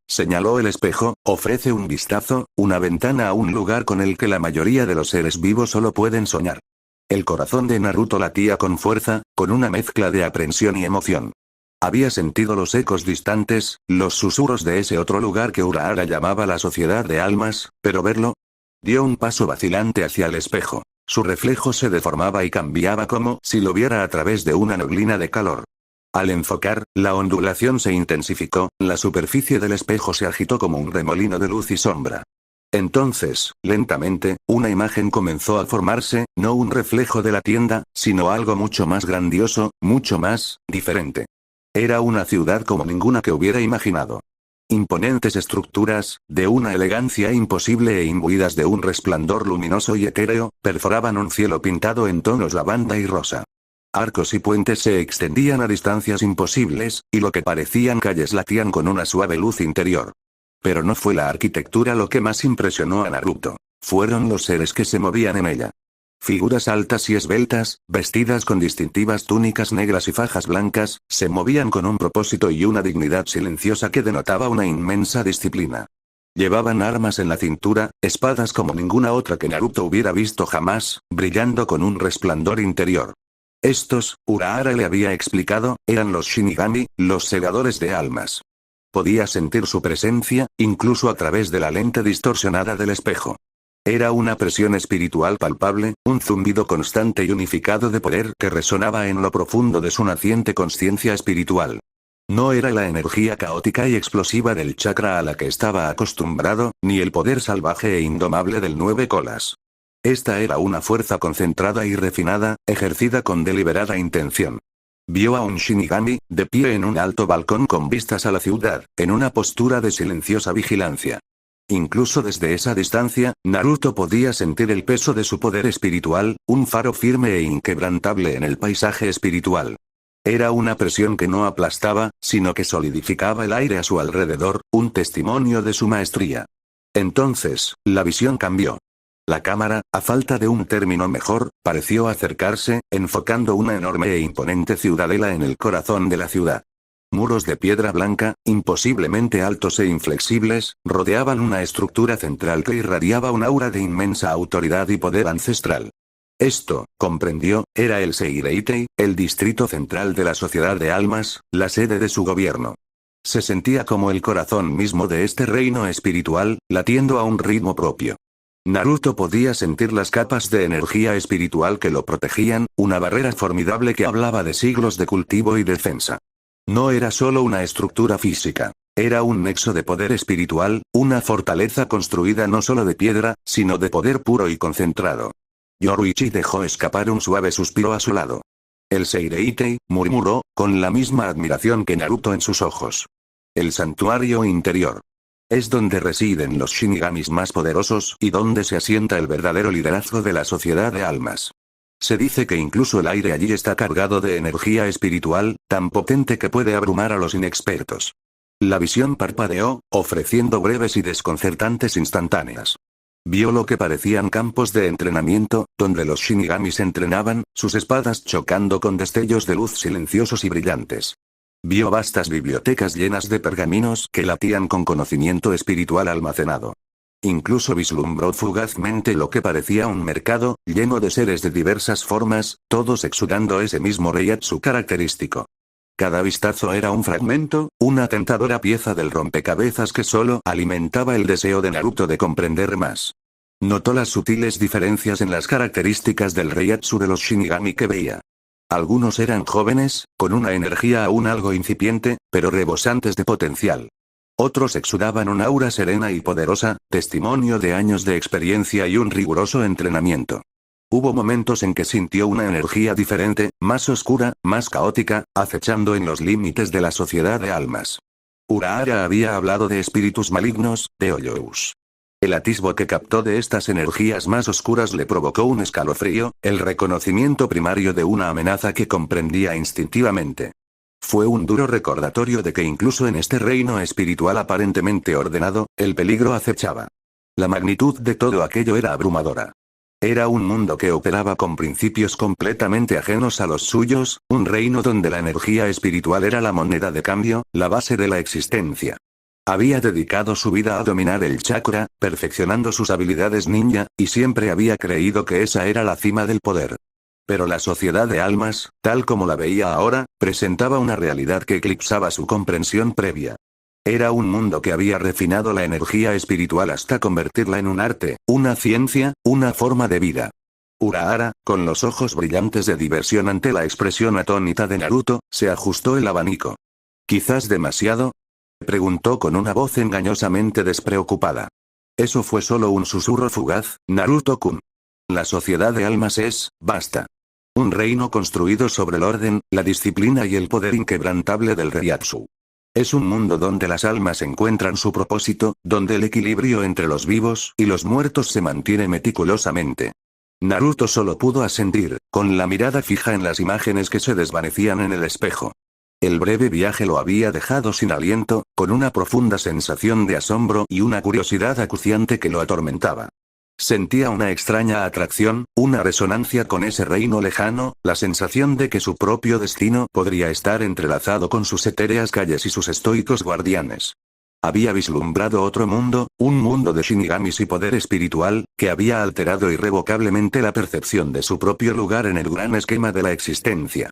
Señaló el espejo, ofrece un vistazo, una ventana a un lugar con el que la mayoría de los seres vivos solo pueden soñar. El corazón de Naruto latía con fuerza, con una mezcla de aprensión y emoción. Había sentido los ecos distantes, los susurros de ese otro lugar que Urahara llamaba la sociedad de almas, pero verlo. Dio un paso vacilante hacia el espejo. Su reflejo se deformaba y cambiaba como si lo viera a través de una neblina de calor. Al enfocar, la ondulación se intensificó, la superficie del espejo se agitó como un remolino de luz y sombra. Entonces, lentamente, una imagen comenzó a formarse, no un reflejo de la tienda, sino algo mucho más grandioso, mucho más diferente. Era una ciudad como ninguna que hubiera imaginado. Imponentes estructuras, de una elegancia imposible e imbuidas de un resplandor luminoso y etéreo, perforaban un cielo pintado en tonos lavanda y rosa. Arcos y puentes se extendían a distancias imposibles, y lo que parecían calles latían con una suave luz interior. Pero no fue la arquitectura lo que más impresionó a Naruto. Fueron los seres que se movían en ella. Figuras altas y esbeltas, vestidas con distintivas túnicas negras y fajas blancas, se movían con un propósito y una dignidad silenciosa que denotaba una inmensa disciplina. Llevaban armas en la cintura, espadas como ninguna otra que Naruto hubiera visto jamás, brillando con un resplandor interior. Estos, Urahara le había explicado, eran los Shinigami, los segadores de almas. Podía sentir su presencia, incluso a través de la lente distorsionada del espejo. Era una presión espiritual palpable, un zumbido constante y unificado de poder que resonaba en lo profundo de su naciente consciencia espiritual. No era la energía caótica y explosiva del chakra a la que estaba acostumbrado, ni el poder salvaje e indomable del 9 colas. Esta era una fuerza concentrada y refinada, ejercida con deliberada intención. Vio a un Shinigami, de pie en un alto balcón con vistas a la ciudad, en una postura de silenciosa vigilancia. Incluso desde esa distancia, Naruto podía sentir el peso de su poder espiritual, un faro firme e inquebrantable en el paisaje espiritual. Era una presión que no aplastaba, sino que solidificaba el aire a su alrededor, un testimonio de su maestría. Entonces, la visión cambió. La cámara, a falta de un término mejor, pareció acercarse, enfocando una enorme e imponente ciudadela en el corazón de la ciudad. Muros de piedra blanca, imposiblemente altos e inflexibles, rodeaban una estructura central que irradiaba un aura de inmensa autoridad y poder ancestral. Esto, comprendió, era el Seireitei, el distrito central de la Sociedad de Almas, la sede de su gobierno. Se sentía como el corazón mismo de este reino espiritual, latiendo a un ritmo propio. Naruto podía sentir las capas de energía espiritual que lo protegían, una barrera formidable que hablaba de siglos de cultivo y defensa. No era solo una estructura física. Era un nexo de poder espiritual, una fortaleza construida no solo de piedra, sino de poder puro y concentrado. Yoruichi dejó escapar un suave suspiro a su lado. El Seireitei, murmuró, con la misma admiración que Naruto en sus ojos. El santuario interior. Es donde residen los Shinigamis más poderosos y donde se asienta el verdadero liderazgo de la Sociedad de Almas. Se dice que incluso el aire allí está cargado de energía espiritual, tan potente que puede abrumar a los inexpertos. La visión parpadeó, ofreciendo breves y desconcertantes instantáneas. Vio lo que parecían campos de entrenamiento, donde los Shinigamis entrenaban, sus espadas chocando con destellos de luz silenciosos y brillantes. Vio vastas bibliotecas llenas de pergaminos que latían con conocimiento espiritual almacenado. Incluso vislumbró fugazmente lo que parecía un mercado, lleno de seres de diversas formas, todos exudando ese mismo Reiatsu característico. Cada vistazo era un fragmento, una tentadora pieza del rompecabezas que solo alimentaba el deseo de Naruto de comprender más. Notó las sutiles diferencias en las características del Reiatsu de los Shinigami que veía. Algunos eran jóvenes, con una energía aún algo incipiente, pero rebosantes de potencial. Otros exudaban un aura serena y poderosa, testimonio de años de experiencia y un riguroso entrenamiento. Hubo momentos en que sintió una energía diferente, más oscura, más caótica, acechando en los límites de la Sociedad de Almas. Urahara había hablado de espíritus malignos, de Hoyous. El atisbo que captó de estas energías más oscuras le provocó un escalofrío, el reconocimiento primario de una amenaza que comprendía instintivamente. Fue un duro recordatorio de que incluso en este reino espiritual aparentemente ordenado, el peligro acechaba. La magnitud de todo aquello era abrumadora. Era un mundo que operaba con principios completamente ajenos a los suyos, un reino donde la energía espiritual era la moneda de cambio, la base de la existencia. Había dedicado su vida a dominar el chakra, perfeccionando sus habilidades ninja, y siempre había creído que esa era la cima del poder. Pero la Sociedad de Almas, tal como la veía ahora, presentaba una realidad que eclipsaba su comprensión previa. Era un mundo que había refinado la energía espiritual hasta convertirla en un arte, una ciencia, una forma de vida. Urahara, con los ojos brillantes de diversión ante la expresión atónita de Naruto, se ajustó el abanico. ¿Quizás demasiado?, preguntó con una voz engañosamente despreocupada. Eso fue solo un susurro fugaz, Naruto-kun. La Sociedad de Almas es, basta. Un reino construido sobre el orden, la disciplina y el poder inquebrantable del Reiatsu. Es un mundo donde las almas encuentran su propósito, donde el equilibrio entre los vivos y los muertos se mantiene meticulosamente. Naruto solo pudo asentir, con la mirada fija en las imágenes que se desvanecían en el espejo. El breve viaje lo había dejado sin aliento, con una profunda sensación de asombro y una curiosidad acuciante que lo atormentaba. Sentía una extraña atracción, una resonancia con ese reino lejano, la sensación de que su propio destino podría estar entrelazado con sus etéreas calles y sus estoicos guardianes. Había vislumbrado otro mundo, un mundo de shinigamis y poder espiritual, que había alterado irrevocablemente la percepción de su propio lugar en el gran esquema de la existencia.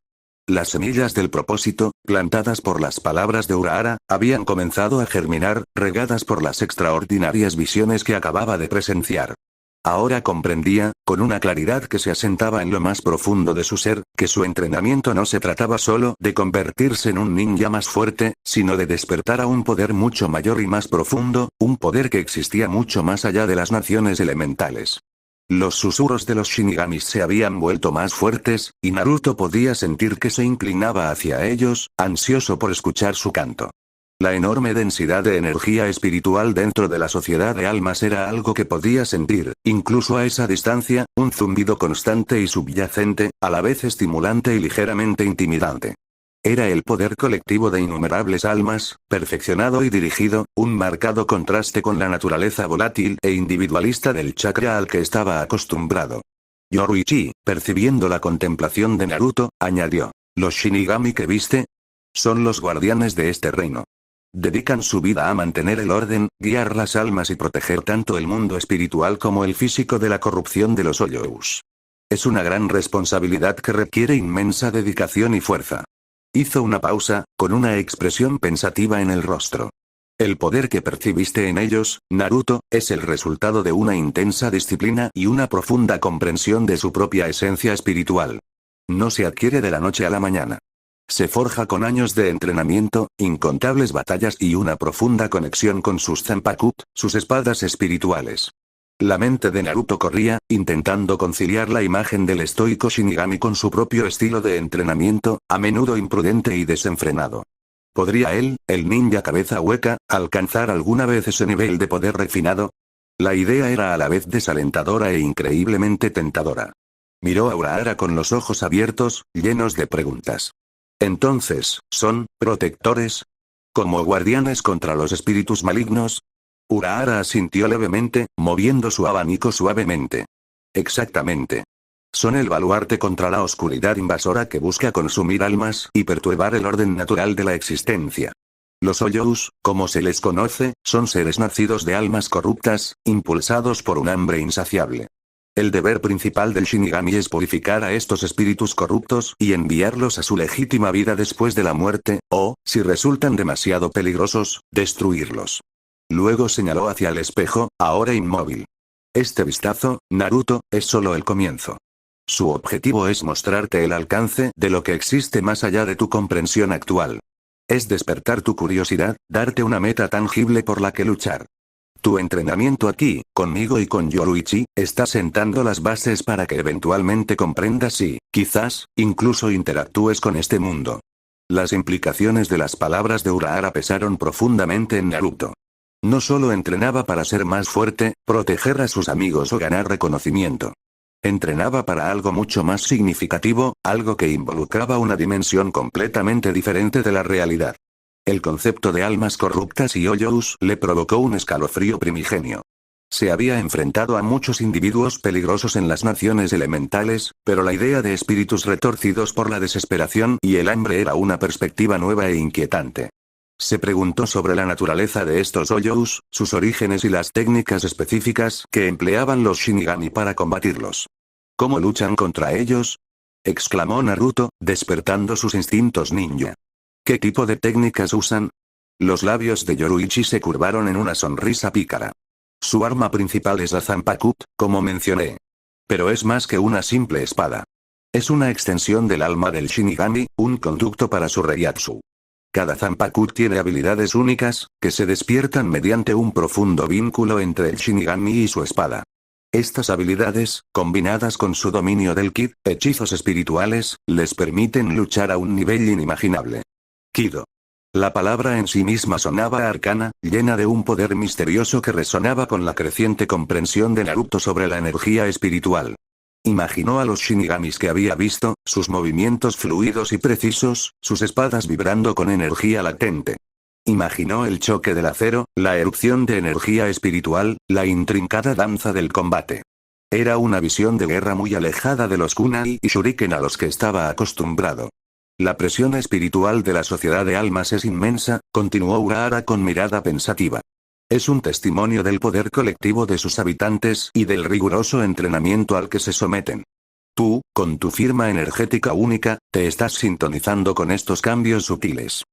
Las semillas del propósito, plantadas por las palabras de Urahara, habían comenzado a germinar, regadas por las extraordinarias visiones que acababa de presenciar. Ahora comprendía, con una claridad que se asentaba en lo más profundo de su ser, que su entrenamiento no se trataba solo de convertirse en un ninja más fuerte, sino de despertar a un poder mucho mayor y más profundo, un poder que existía mucho más allá de las naciones elementales. Los susurros de los shinigamis se habían vuelto más fuertes, y Naruto podía sentir que se inclinaba hacia ellos, ansioso por escuchar su canto. La enorme densidad de energía espiritual dentro de la Sociedad de Almas era algo que podía sentir, incluso a esa distancia, un zumbido constante y subyacente, a la vez estimulante y ligeramente intimidante. Era el poder colectivo de innumerables almas, perfeccionado y dirigido, un marcado contraste con la naturaleza volátil e individualista del chakra al que estaba acostumbrado. Yoruichi, percibiendo la contemplación de Naruto, añadió: «Los Shinigami que viste son los guardianes de este reino. Dedican su vida a mantener el orden, guiar las almas y proteger tanto el mundo espiritual como el físico de la corrupción de los Hoyous. Es una gran responsabilidad que requiere inmensa dedicación y fuerza». Hizo una pausa, con una expresión pensativa en el rostro. «El poder que percibiste en ellos, Naruto, es el resultado de una intensa disciplina y una profunda comprensión de su propia esencia espiritual. No se adquiere de la noche a la mañana. Se forja con años de entrenamiento, incontables batallas y una profunda conexión con sus Zanpakuto, sus espadas espirituales». La mente de Naruto corría, intentando conciliar la imagen del estoico Shinigami con su propio estilo de entrenamiento, a menudo imprudente y desenfrenado. ¿Podría él, el ninja cabeza hueca, alcanzar alguna vez ese nivel de poder refinado? La idea era a la vez desalentadora e increíblemente tentadora. Miró a Urahara con los ojos abiertos, llenos de preguntas. «Entonces, ¿son protectores? ¿Como guardianes contra los espíritus malignos?» Urahara asintió levemente, moviendo su abanico suavemente. «Exactamente. Son el baluarte contra la oscuridad invasora que busca consumir almas y perturbar el orden natural de la existencia. Los Hoyous, como se les conoce, son seres nacidos de almas corruptas, impulsados por un hambre insaciable. El deber principal del Shinigami es purificar a estos espíritus corruptos y enviarlos a su legítima vida después de la muerte, o, si resultan demasiado peligrosos, destruirlos». Luego señaló hacia el espejo, ahora inmóvil. «Este vistazo, Naruto, es solo el comienzo. Su objetivo es mostrarte el alcance de lo que existe más allá de tu comprensión actual. Es despertar tu curiosidad, darte una meta tangible por la que luchar. Tu entrenamiento aquí, conmigo y con Yoruichi, está sentando las bases para que eventualmente comprendas y, quizás, incluso interactúes con este mundo». Las implicaciones de las palabras de Urahara pesaron profundamente en Naruto. No solo entrenaba para ser más fuerte, proteger a sus amigos o ganar reconocimiento. Entrenaba para algo mucho más significativo, algo que involucraba una dimensión completamente diferente de la realidad. El concepto de almas corruptas y Hoyous le provocó un escalofrío primigenio. Se había enfrentado a muchos individuos peligrosos en las naciones elementales, pero la idea de espíritus retorcidos por la desesperación y el hambre era una perspectiva nueva e inquietante. Se preguntó sobre la naturaleza de estos Hoyous, sus orígenes y las técnicas específicas que empleaban los Shinigami para combatirlos. ¿Cómo luchan contra ellos?, exclamó Naruto, despertando sus instintos ninja. ¿Qué tipo de técnicas usan? Los labios de Yoruichi se curvaron en una sonrisa pícara. Su arma principal es la Zanpakuto, como mencioné. Pero es más que una simple espada. Es una extensión del alma del Shinigami, un conducto para su Reiatsu. Cada Zanpakuto tiene habilidades únicas, que se despiertan mediante un profundo vínculo entre el Shinigami y su espada. Estas habilidades, combinadas con su dominio del Ki, hechizos espirituales, les permiten luchar a un nivel inimaginable. Kido. La palabra en sí misma sonaba arcana, llena de un poder misterioso que resonaba con la creciente comprensión de Naruto sobre la energía espiritual. Imaginó a los Shinigamis que había visto, sus movimientos fluidos y precisos, sus espadas vibrando con energía latente. Imaginó el choque del acero, la erupción de energía espiritual, la intrincada danza del combate. Era una visión de guerra muy alejada de los kunai y shuriken a los que estaba acostumbrado. La presión espiritual de la sociedad de almas es inmensa, continuó Urahara con mirada pensativa. Es un testimonio del poder colectivo de sus habitantes y del riguroso entrenamiento al que se someten. Tú, con tu firma energética única, te estás sintonizando con estos cambios sutiles.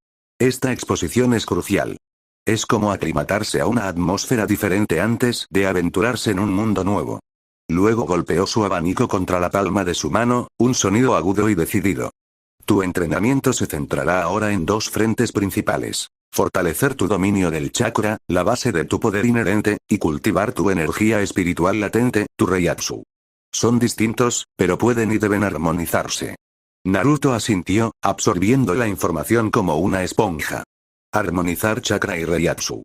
Esta exposición es crucial. Es como aclimatarse a una atmósfera diferente antes de aventurarse en un mundo nuevo. Luego golpeó su abanico contra la palma de su mano, un sonido agudo y decidido. Tu entrenamiento se centrará ahora en dos frentes principales. Fortalecer tu dominio del chakra, la base de tu poder inherente, y cultivar tu energía espiritual latente, tu Reiatsu. Son distintos, pero pueden y deben armonizarse. Naruto asintió, absorbiendo la información como una esponja. Armonizar chakra y Reiatsu.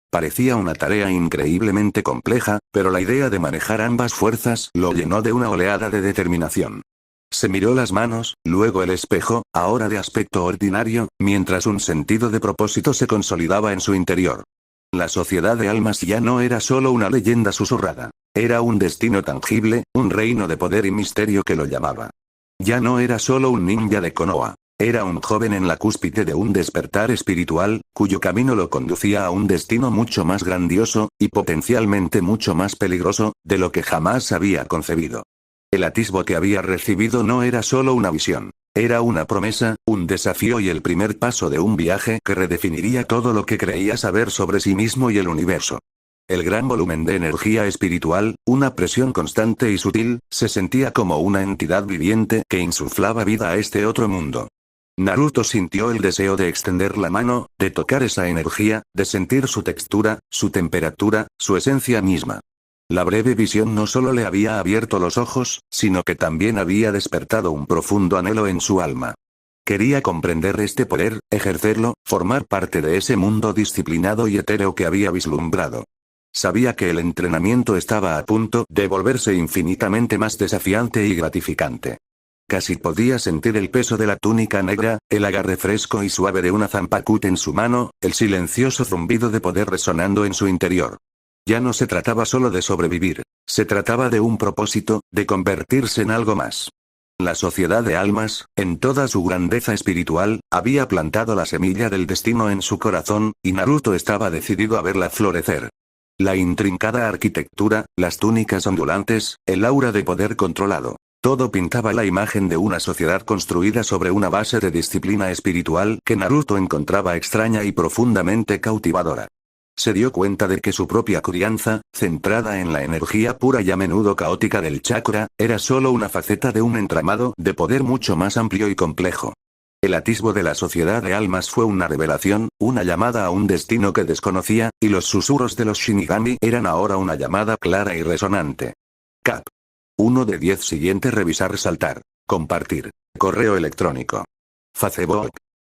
Parecía una tarea increíblemente compleja, pero la idea de manejar ambas fuerzas lo llenó de una oleada de determinación. Se miró las manos, luego el espejo, ahora de aspecto ordinario, mientras un sentido de propósito se consolidaba en su interior. La sociedad de almas ya no era solo una leyenda susurrada. Era un destino tangible, un reino de poder y misterio que lo llamaba. Ya no era solo un ninja de Konoha. Era un joven en la cúspide de un despertar espiritual, cuyo camino lo conducía a un destino mucho más grandioso, y potencialmente mucho más peligroso, de lo que jamás había concebido. El atisbo que había recibido no era solo una visión. Era una promesa, un desafío y el primer paso de un viaje que redefiniría todo lo que creía saber sobre sí mismo y el universo. El gran volumen de energía espiritual, una presión constante y sutil, se sentía como una entidad viviente que insuflaba vida a este otro mundo. Naruto sintió el deseo de extender la mano, de tocar esa energía, de sentir su textura, su temperatura, su esencia misma. La breve visión no solo le había abierto los ojos, sino que también había despertado un profundo anhelo en su alma. Quería comprender este poder, ejercerlo, formar parte de ese mundo disciplinado y etéreo que había vislumbrado. Sabía que el entrenamiento estaba a punto de volverse infinitamente más desafiante y gratificante. Casi podía sentir el peso de la túnica negra, el agarre fresco y suave de una Zanpakuto en su mano, el silencioso zumbido de poder resonando en su interior. Ya no se trataba solo de sobrevivir, se trataba de un propósito, de convertirse en algo más. La sociedad de almas, en toda su grandeza espiritual, había plantado la semilla del destino en su corazón, y Naruto estaba decidido a verla florecer. La intrincada arquitectura, las túnicas ondulantes, el aura de poder controlado. Todo pintaba la imagen de una sociedad construida sobre una base de disciplina espiritual que Naruto encontraba extraña y profundamente cautivadora. Se dio cuenta de que su propia crianza, centrada en la energía pura y a menudo caótica del chakra, era solo una faceta de un entramado de poder mucho más amplio y complejo. El atisbo de la sociedad de almas fue una revelación, una llamada a un destino que desconocía, y los susurros de los Shinigami eran ahora una llamada clara y resonante. Cap. 1 de 10 siguiente revisar saltar. Compartir. Correo electrónico. Facebook.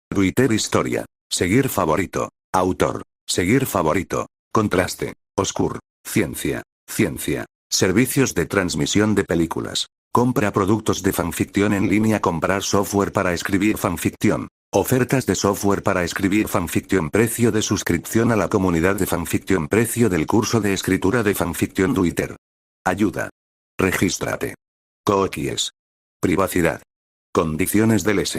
Twitter historia. Seguir favorito. Autor. Seguir favorito. Contraste. Oscur. Ciencia. Ciencia. Servicios de transmisión de películas. Compra productos de fanficción en línea. Comprar software para escribir fanficción. Ofertas de software para escribir fanficción. Precio de suscripción a la comunidad de fanficción. Precio del curso de escritura de fanficción. Twitter. Ayuda. Regístrate. Cookies. Privacidad. Condiciones del S.